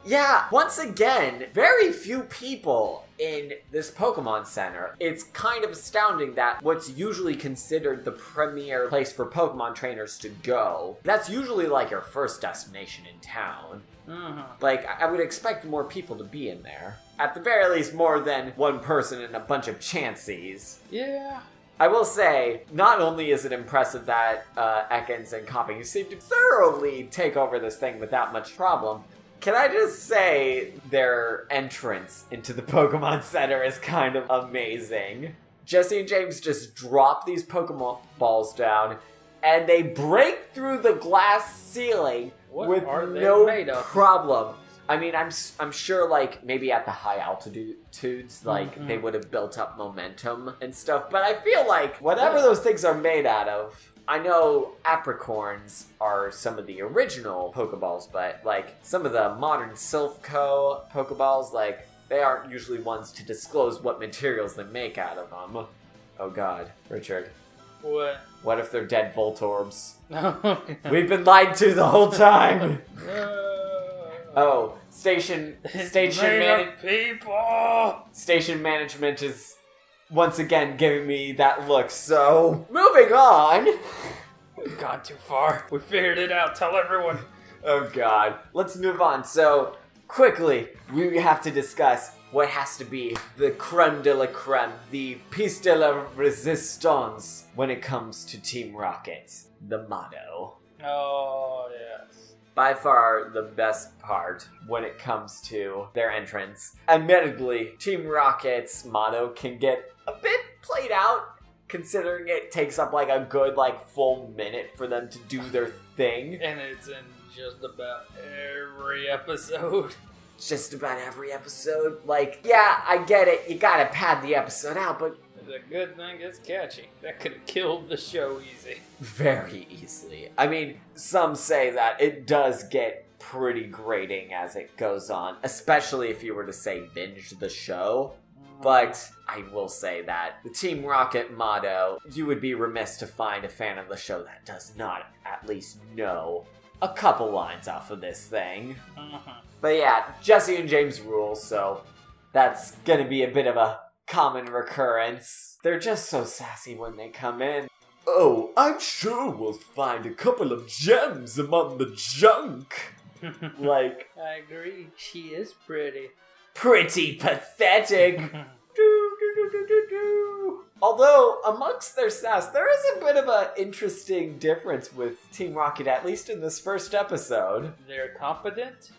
Yeah, once again, very few people in this Pokemon Center. It's kind of astounding that what's usually considered the premier place for Pokemon trainers to go, that's usually like your first destination in town. Mm-hmm. Like, I would expect more people to be in there. At the very least, more than one person and a bunch of Chanseys. Yeah. I will say, not only is it impressive that Ekans and Coughing seem to thoroughly take over this thing without much problem, can I just say their entrance into the Pokemon Center is kind of amazing. Jessie and James just drop these Pokemon balls down, and they break through the glass ceiling with no problem. I mean, I'm sure, like, maybe at the high altitudes, like, they would have built up momentum and stuff, but I feel like whatever those things are made out of, I know apricorns are some of the original Pokeballs, but, like, some of the modern Silphco Pokeballs, like, they aren't usually ones to disclose what materials they make out of them. Oh god, Richard. What? What if they're dead Voltorbs? We've been lied to the whole time! Oh, station management is once again giving me that look, so moving on! We've gone too far. We figured it out, tell everyone. Oh god. Let's move on. So, quickly, we have to discuss what has to be the creme de la creme, the piece de la resistance when it comes to Team Rocket, the motto. Oh, yes. By far the best part when it comes to their entrance. Admittedly, Team Rocket's motto can get a bit played out, considering it takes up like a good full minute for them to do their thing. And it's in just about every episode. Just about every episode. Yeah, I get it, you gotta pad the episode out, but the good thing is catchy. That could have killed the show easy. Very easily. I mean, some say that it does get pretty grating as it goes on, especially if you were to say binge the show. But I will say that the Team Rocket motto, you would be remiss to find a fan of the show that does not at least know a couple lines off of this thing. But yeah, Jesse and James rule, so that's gonna be a bit of a common recurrence. They're just so sassy when they come in. Oh, I'm sure we'll find a couple of gems among the junk. I agree, she is pretty. Pretty pathetic. Although, amongst their sass, there is a bit of an interesting difference with Team Rocket, at least in this first episode. They're competent?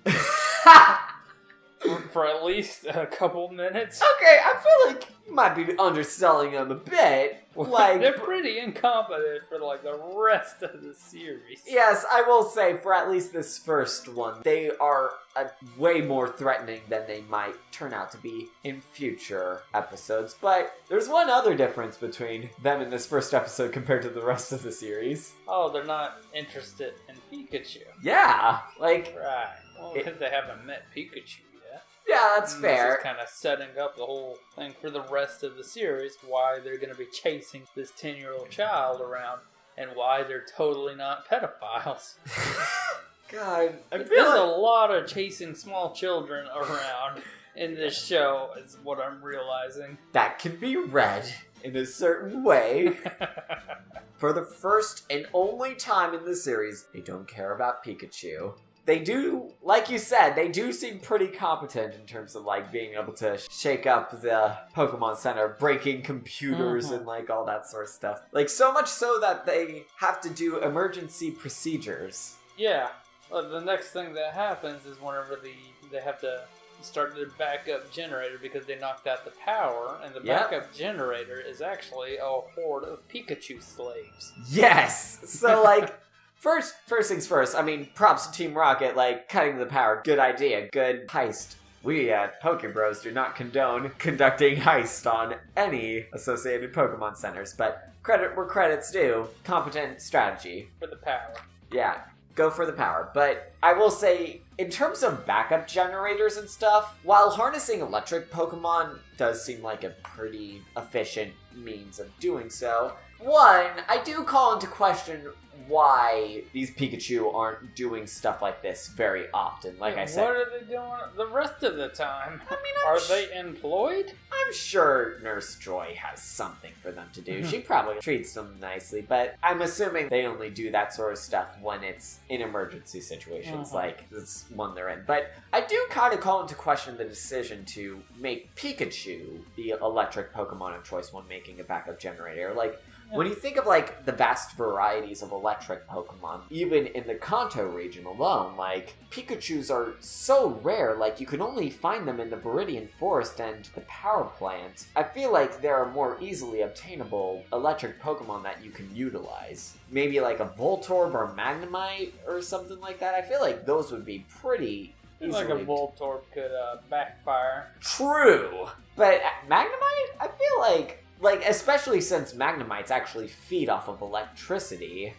for at least a couple minutes. Okay, I feel like you might be underselling them a bit. They're pretty incompetent for the rest of the series. Yes, I will say for at least this first one, they are way more threatening than they might turn out to be in future episodes. But there's one other difference between them in this first episode compared to the rest of the series. Oh, they're not interested in Pikachu. Yeah, Right. Well, because they haven't met Pikachu yet. Yeah, that's fair. This is kind of setting up the whole thing for the rest of the series, why they're going to be chasing this 10-year-old child around, and why they're totally not pedophiles. God, There's a lot of chasing small children around in this show, is what I'm realizing. That can be read in a certain way. For the first and only time in the series, they don't care about Pikachu. They do, like you said, they do seem pretty competent in terms of being able to shake up the Pokemon Center, breaking computers and all that sort of stuff. So much so that they have to do emergency procedures. Yeah. Well, the next thing that happens is whenever they have to start their backup generator because they knocked out the power, and the backup generator is actually a horde of Pikachu slaves. Yes! So, First things first, I mean, props to Team Rocket, cutting the power. Good idea, good heist. We at PokéBros do not condone conducting heists on any associated Pokemon centers, but credit where credit's due. Competent strategy. For the power. Yeah, go for the power. But I will say, in terms of backup generators and stuff, while harnessing electric Pokemon does seem like a pretty efficient means of doing so, one, I do call into question why these Pikachu aren't doing stuff like this very often. Like I said, what are they doing the rest of the time? I mean, are they employed? I'm sure Nurse Joy has something for them to do. She probably treats them nicely, but I'm assuming they only do that sort of stuff when it's in emergency situations, like this one they're in. But I do kind of call into question the decision to make Pikachu the electric Pokemon of choice when making a backup generator. When you think of the vast varieties of electric Pokemon, even in the Kanto region alone, Pikachus are so rare, you can only find them in the Viridian Forest and the power plant. I feel like there are more easily obtainable electric Pokemon that you can utilize. Maybe a Voltorb or Magnemite or something like that. I feel like those would be pretty Like a Voltorb could backfire. True. But Magnemite, I feel like especially since Magnemites actually feed off of electricity,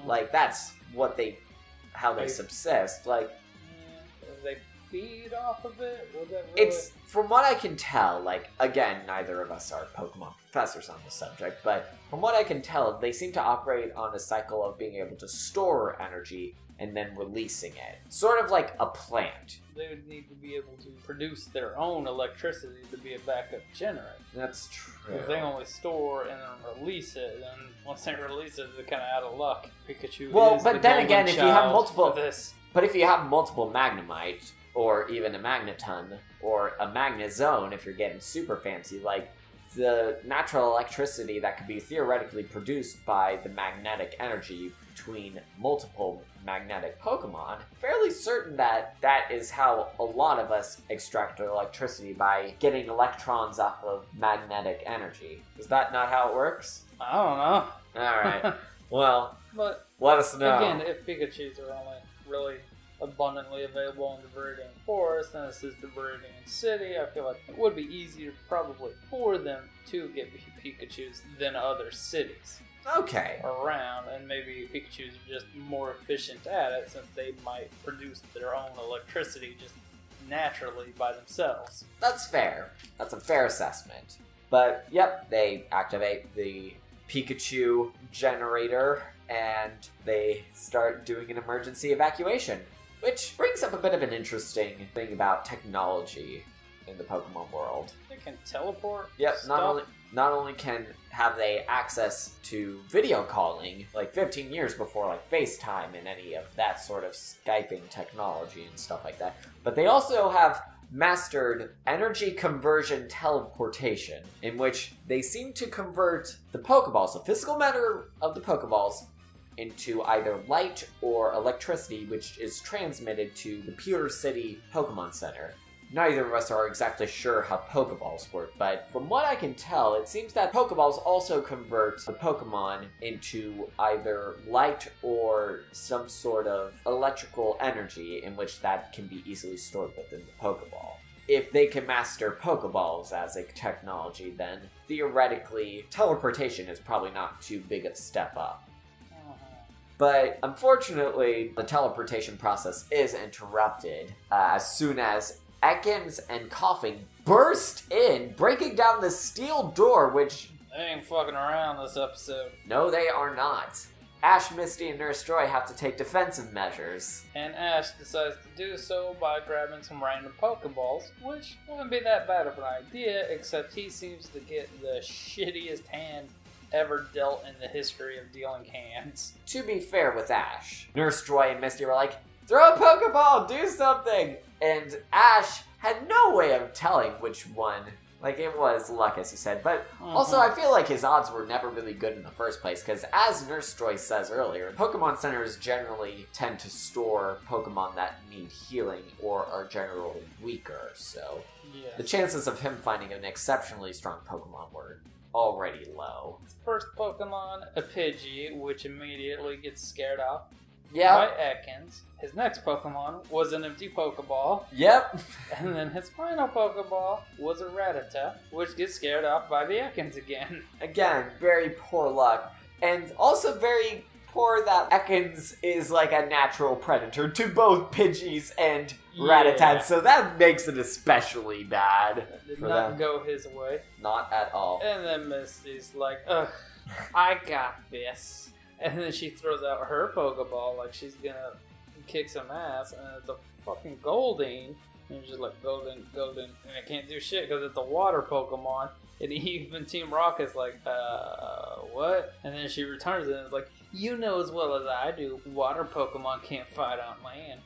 like that's how they subsist. Like they feed off of it? Really... It's, from what I can tell, like, again, neither of us are Pokemon professors on the subject, but from what I can tell, they seem to operate on a cycle of being able to store energy and then releasing it. Sort of like a plant. They would need to be able to produce their own electricity to be a backup generator. That's true. If they only store and then release it, then once they release it, they're kind of out of luck. Pikachu well, is but the then again, if you have multiple, this. But if you have multiple Magnemite, or even a Magneton, or a Magnezone, if you're getting super fancy, like, the natural electricity that could be theoretically produced by the magnetic energy between multiple magnetic Pokemon, fairly certain that that is how a lot of us extract our electricity, by getting electrons off of magnetic energy. Is that not how it works? I don't know. Alright. Well, but let us know. Again, if Pikachus are only really abundantly available in the Viridian Forest, and this is the Viridian City, I feel like it would be easier probably for them to get Pikachus than other cities. Okay. Around, and maybe Pikachus are just more efficient at it since they might produce their own electricity just naturally by themselves. That's fair. That's a fair assessment. But, yep, they activate the Pikachu generator and they start doing an emergency evacuation. Which brings up a bit of an interesting thing about technology in the Pokemon world. They can teleport. Yep, stuff. not only have they access to video calling, like 15 years before like FaceTime and any of that sort of Skyping technology and stuff like that, but they also have mastered energy conversion teleportation, in which they seem to convert the Pokeballs, the physical matter of the Pokeballs, into either light or electricity, which is transmitted to the Pewter City Pokemon Center. Neither of us are exactly sure how Pokeballs work, but from what I can tell, it seems that Pokeballs also convert the Pokemon into either light or some sort of electrical energy, in which that can be easily stored within the Pokeball. If they can master Pokeballs as a technology, then theoretically, teleportation is probably not too big a step up. But unfortunately, the teleportation process is interrupted as soon as Ekans and Coughing burst in, breaking down the steel door, which... They ain't fucking around this episode. No, they are not. Ash, Misty, and Nurse Joy have to take defensive measures. And Ash decides to do so by grabbing some random Pokeballs, which wouldn't be that bad of an idea, except he seems to get the shittiest hand ever dealt in the history of dealing hands. To be fair with Ash, Nurse Joy and Misty were like, throw a Pokeball, do something! And Ash had no way of telling which one. Like, it was luck, as he said. But also, I feel like his odds were never really good in the first place, because as Nurse Joy says earlier, Pokemon centers generally tend to store Pokemon that need healing or are generally weaker, so the chances of him finding an exceptionally strong Pokemon were already low. First Pokemon, a Pidgey, which immediately gets scared off by Ekans. His next Pokemon was an empty Pokeball. Yep. And then his final Pokeball was a Rattata, which gets scared off by the Ekans again. Again, very poor luck. And also very poor that Ekans is like a natural predator to both Pidgeys and Rattatas, so that makes it especially bad. That did not go his way. Not at all. And then Misty's like, ugh, I got this. And then she throws out her Pokeball like she's gonna kick some ass, and it's a fucking Goldeen. And it's just like, Golden, and it can't do shit because it's a water Pokemon. And even Team Rocket's like, what? And then she returns it and is like, you know as well as I do, water Pokemon can't fight on land.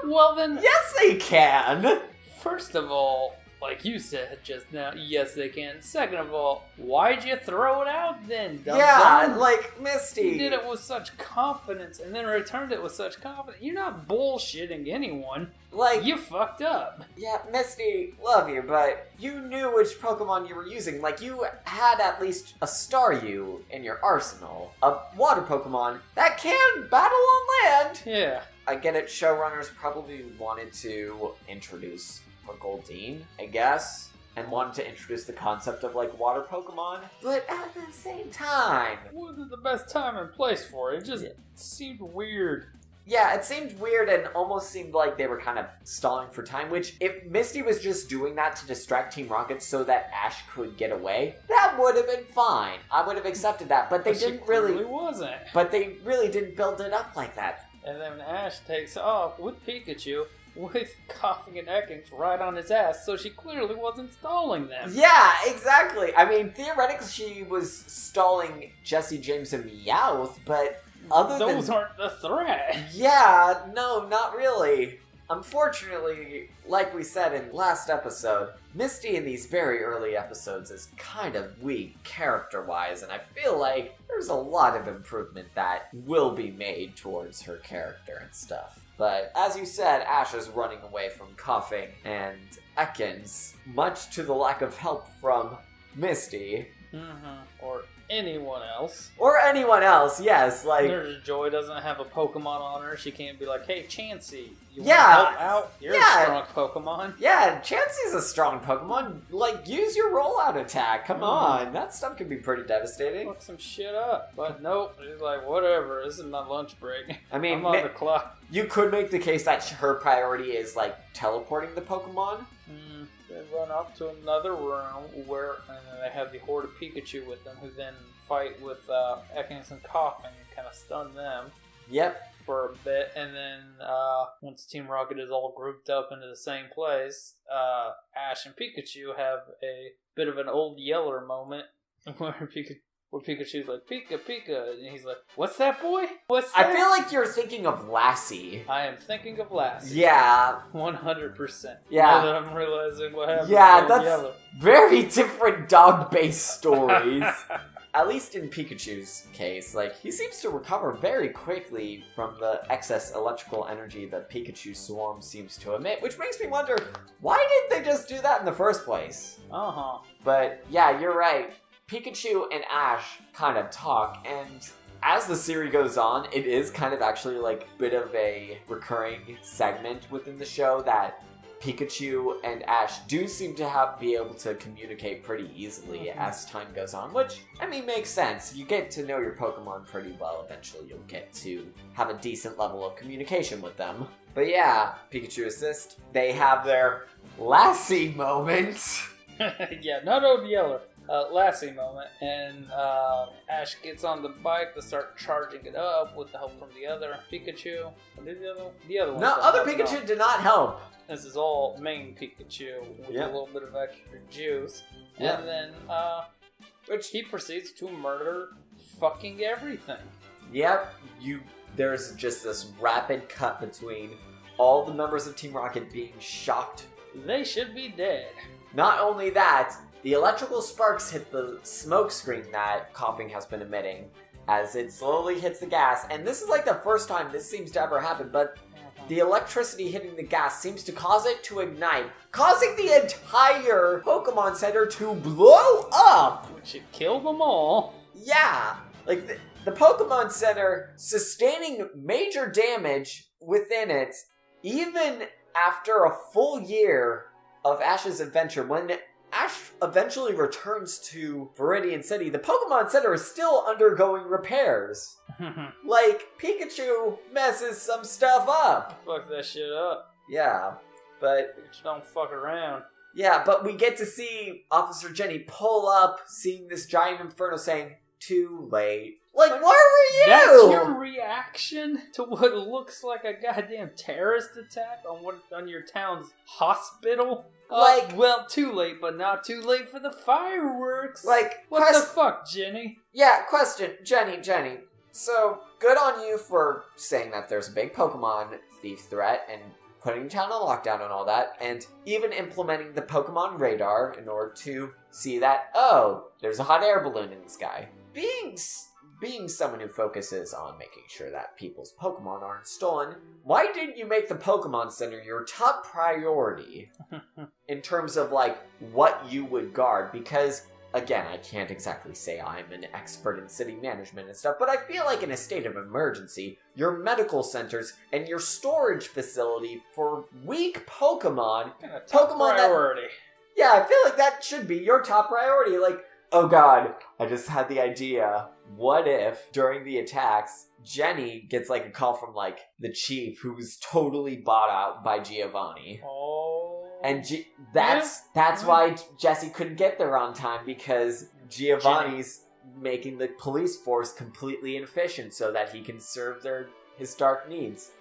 Well then... Yes, they can! First of all, like you said just now, yes they can. Second of all, why'd you throw it out then, dumb Yeah, dumb? like, Misty. You did it with such confidence and then returned it with such confidence. You're not bullshitting anyone. Like, you fucked up. Yeah, Misty, love you, but you knew which Pokemon you were using. Like, you had at least a Staryu in your arsenal. A water Pokemon that can battle on land. Yeah. I get it, showrunners probably wanted to introduce a Goldeen, I guess, and wanted to introduce the concept of, like, water Pokemon. But at the same time... It wasn't the best time and place for it. It just seemed weird. Yeah, it seemed weird and almost seemed like they were kind of stalling for time, which if Misty was just doing that to distract Team Rocket so that Ash could get away, that would have been fine. I would have accepted that, but they didn't really... wasn't. But they really didn't build it up like that. And then Ash takes off with Pikachu with Coughing and Ekans right on his ass, so she clearly wasn't stalling them. Yeah, exactly. I mean, theoretically she was stalling Jesse, James, and Meowth, but... Those aren't the threat. Yeah, no, not really. Unfortunately, like we said in last episode, Misty in these very early episodes is kind of weak character-wise, and I feel like there's a lot of improvement that will be made towards her character and stuff. But as you said, Ash is running away from Coughing and Ekans, much to the lack of help from Misty. Or anyone else. Or anyone else, yes. Like, Nurse Joy doesn't have a Pokemon on her. She can't be like, hey, Chansey, you want to Yeah. help out? You're a strong Pokemon. Yeah, Chansey's a strong Pokemon. Like, use your rollout attack. Come on. That stuff can be pretty devastating. Fuck some shit up. But nope, she's like, whatever, this is my lunch break. I mean, I'm on the clock. You could make the case that her priority is, like, teleporting the Pokemon. They run off to another room where they have the Horde of Pikachu with them, who then fight with Ekans and Coughing and kind of stun them. Yep. For a bit, and then once Team Rocket is all grouped up into the same place, Ash and Pikachu have a bit of an Old Yeller moment where Pikachu's like, Pika, Pika, and he's like, what's that, boy? What's that? I feel like you're thinking of Lassie. I am thinking of Lassie. Yeah. 100%. Yeah. Now that I'm realizing what happened Yeah, to that's Yeller. very different dog-based stories. At least in Pikachu's case, like, he seems to recover very quickly from the excess electrical energy the Pikachu swarm seems to emit, which makes me wonder, why didn't they just do that in the first place? But yeah, you're right. Pikachu and Ash kind of talk, and as the series goes on, it is kind of actually like a bit of a recurring segment within the show that Pikachu and Ash do seem to be able to communicate pretty easily as time goes on, which, I mean, makes sense. You get to know your Pokemon pretty well, eventually you'll get to have a decent level of communication with them. But yeah, Pikachu assist, they have their Lassie moment. Yeah, not Old Yeller. Lassie moment, and Ash gets on the bike to start charging it up with the help from the other Pikachu. The other one. No, other Pikachu did not help. This is all main Pikachu with a little bit of extra juice. Yep. And then, which he proceeds to murder fucking everything. Yep, there's just this rapid cut between all the members of Team Rocket being shocked. They should be dead. Not only that, the electrical sparks hit the smoke screen that Coughing has been emitting as it slowly hits the gas. And this is like the first time this seems to ever happen, but the electricity hitting the gas seems to cause it to ignite, causing the entire Pokemon Center to blow up! Which it killed them all. Yeah! Like, the Pokemon Center sustaining major damage within it, even after a full year of Ash's adventure. When Ash eventually returns to Viridian City, the Pokemon Center is still undergoing repairs. Like, Pikachu messes some stuff up. Fuck that shit up. Yeah, but... Pikachu don't fuck around. Yeah, but we get to see Officer Jenny pull up, seeing this giant inferno, saying, too late. Like, where were you? That's your reaction to what looks like a goddamn terrorist attack on your town's hospital? Like, well, too late, but not too late for the fireworks. Like, what the fuck, Jenny? Yeah, question, Jenny. So, good on you for saying that there's a big Pokemon thief threat, and putting down a lockdown and all that, and even implementing the Pokemon radar in order to see that, oh, there's a hot air balloon in the sky. Being someone who focuses on making sure that people's Pokemon aren't stolen, why didn't you make the Pokemon Center your top priority in terms of, like, what you would guard? Because, again, I can't exactly say I'm an expert in city management and stuff, but I feel like in a state of emergency, your medical centers and your storage facility for weak Pokemon... Pokemon priority. Yeah, I feel like that should be your top priority. Like, oh god, I just had the idea. What if, during the attacks, Jenny gets, like, a call from, like, the chief who's totally bought out by Giovanni? Oh. And that's why Jesse couldn't get there on time, because Giovanni's making the police force completely inefficient so that he can serve his dark needs.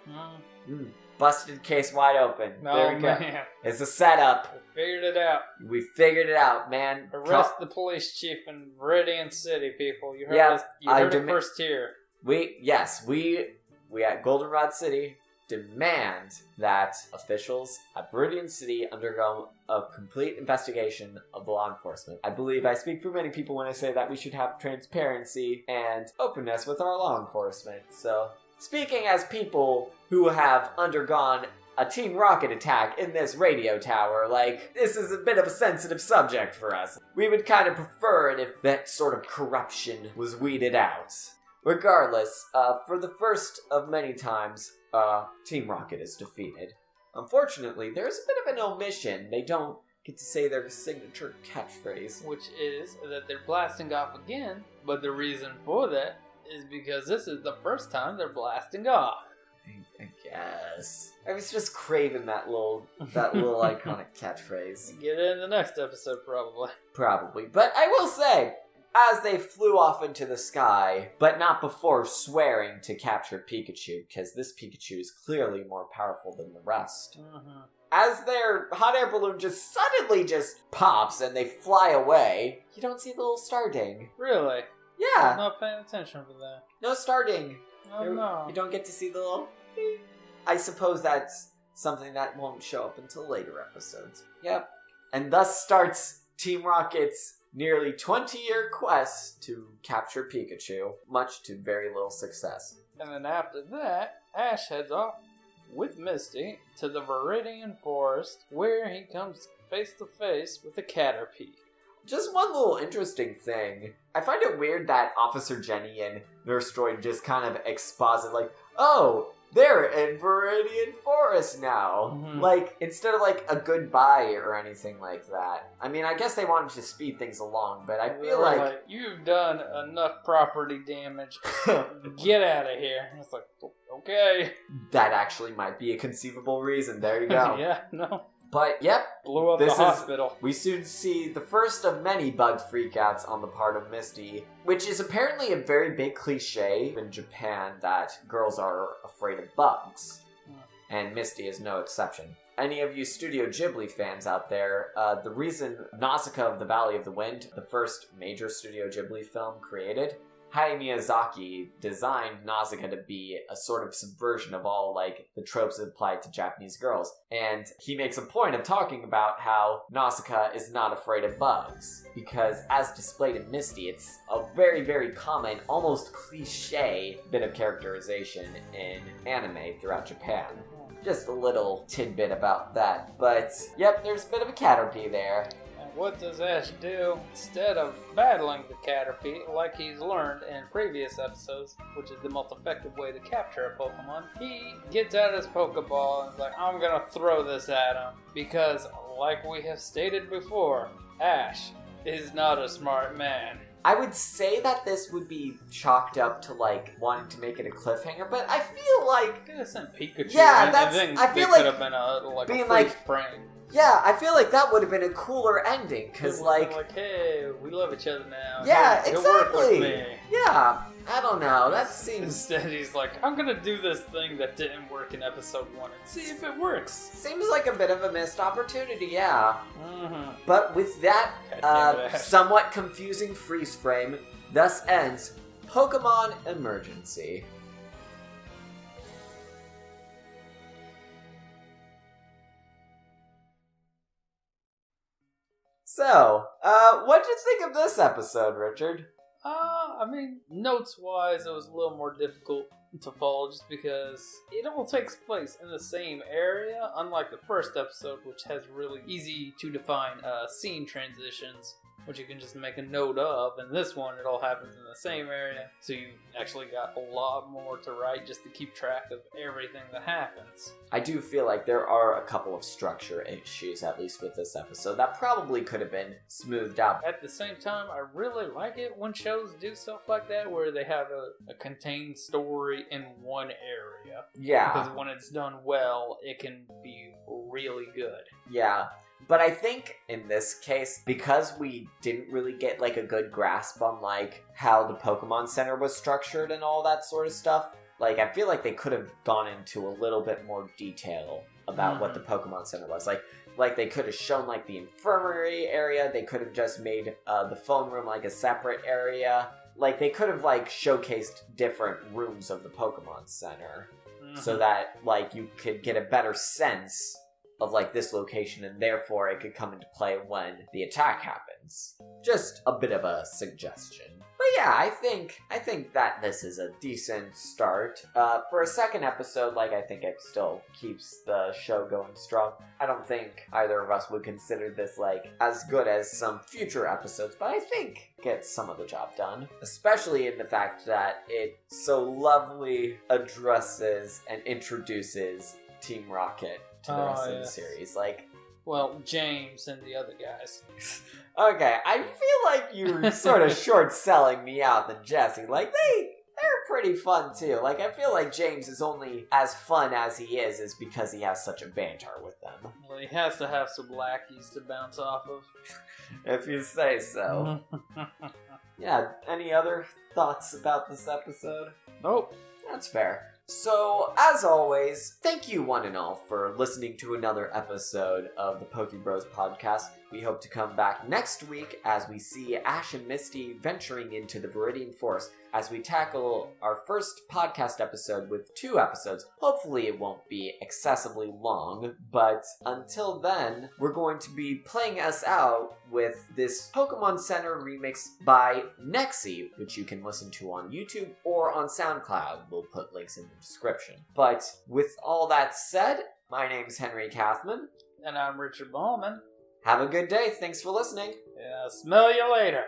Busted case wide open. There we go. Man. It's a setup. We figured it out, man. Arrest the police chief in Viridian City, people. You heard it first here. We at Goldenrod City demand that officials at Viridian City undergo a complete investigation of the law enforcement. I believe I speak for many people when I say that we should have transparency and openness with our law enforcement. So, speaking as people who have undergone a Team Rocket attack in this radio tower, like, this is a bit of a sensitive subject for us. We would kind of prefer it if that sort of corruption was weeded out. Regardless, for the first of many times, Team Rocket is defeated. Unfortunately, there's a bit of an omission. They don't get to say their signature catchphrase. Which is that they're blasting off again, but the reason for that is because this is the first time they're blasting off. I guess. I was just craving that little iconic catchphrase. Get it in the next episode, probably. Probably. But I will say, as they flew off into the sky, but not before swearing to capture Pikachu, because this Pikachu is clearly more powerful than the rest. Mm-hmm. As their hot air balloon just suddenly just pops and they fly away, you don't see the little star ding. Really? Yeah. I'm not paying attention for that. No star ding. Oh, no. You don't get to see the little... I suppose that's something that won't show up until later episodes. Yep. And thus starts Team Rocket's nearly 20-year quest to capture Pikachu, much to very little success. And then after that, Ash heads off with Misty to the Viridian Forest, where he comes face to face with a Caterpie. Just one little interesting thing. I find it weird that Officer Jenny and Nurse Joy just kind of exposit, like, oh, they're in Viridian Forest now. Mm-hmm. Like, instead of, like, a goodbye or anything like that. I mean, I guess they wanted to speed things along, but I feel like... You've done enough property damage. Get out of here. And it's like, okay. That actually might be a conceivable reason. There you go. Yeah, no. But, yep. Blew up the hospital. We soon see the first of many bug freakouts on the part of Misty, which is apparently a very big cliche in Japan that girls are afraid of bugs. And Misty is no exception. Any of you Studio Ghibli fans out there, the reason Nausicaa of the Valley of the Wind, the first major Studio Ghibli film created, Hayao Miyazaki designed Nausicaa to be a sort of subversion of all, like, the tropes applied to Japanese girls. And he makes a point of talking about how Nausicaa is not afraid of bugs. Because, as displayed in Misty, it's a very, very common, almost cliche bit of characterization in anime throughout Japan. Just a little tidbit about that. But, yep, there's a bit of a Caterpie there. What does Ash do? Instead of battling the Caterpie like he's learned in previous episodes, which is the most effective way to capture a Pokemon, he gets out his Pokeball and is like, I'm gonna throw this at him. Because, like we have stated before, Ash is not a smart man. I would say that this would be chalked up to, like, wanting to make it a cliffhanger, but I feel like... Could have sent Pikachu. Yeah, I feel like... could have been a being freeze frame. Yeah, I feel like that would have been a cooler ending, because, like... hey, we love each other now. Yeah, He'll exactly. work with me. Yeah, I don't know, that seems... Instead, he's like, I'm gonna do this thing that didn't work in episode 1 and see if it works. Seems like a bit of a missed opportunity, yeah. Mm-hmm. But with that somewhat confusing freeze frame, thus ends Pokémon Emergency. So, what'd you think of this episode, Richard? I mean, notes-wise, it was a little more difficult to follow just because it all takes place in the same area, unlike the first episode, which has really easy to define scene transitions, which you can just make a note of. And this one, it all happens in the same area, so you actually got a lot more to write just to keep track of everything that happens. I do feel like there are a couple of structure issues, at least with this episode, that probably could have been smoothed out. At the same time, I really like it when shows do stuff like that, where they have a contained story in one area. Yeah. Because when it's done well, it can be really good. Yeah. But I think in this case, because we didn't really get like a good grasp on like how the Pokemon Center was structured and all that sort of stuff, like I feel like they could have gone into a little bit more detail about what the Pokemon Center was. Like they could have shown like the infirmary area, they could have just made the phone room like a separate area. Like they could have like showcased different rooms of the Pokemon Center so that like you could get a better sense of like this location, and therefore it could come into play when the attack happens. Just a bit of a suggestion. But yeah, I think that this is a decent start. For a second episode, like I think it still keeps the show going strong. I don't think either of us would consider this like as good as some future episodes, but I think it gets some of the job done. Especially in the fact that it so lovely addresses and introduces Team Rocket to the rest of the series. Like, well, James and the other guys. Okay, I feel like you're sort of short-selling me out than Jesse. Like, they're pretty fun, too. Like, I feel like James is only as fun as he is because he has such a banter with them. Well, he has to have some lackeys to bounce off of. If you say so. Yeah, any other thoughts about this episode? Nope. That's fair. So, as always, thank you one and all for listening to another episode of the PokéBros podcast. We hope to come back next week as we see Ash and Misty venturing into the Viridian Forest as we tackle our first podcast episode with 2 episodes. Hopefully it won't be excessively long, but until then, we're going to be playing us out with this Pokemon Center remix by Nexi, which you can listen to on YouTube or on Soundcloud. We'll put links in the description. But with all that said, my name's Henry Kathman. And I'm Richard Ballman. Have a good day. Thanks for listening. Yeah, smell you later.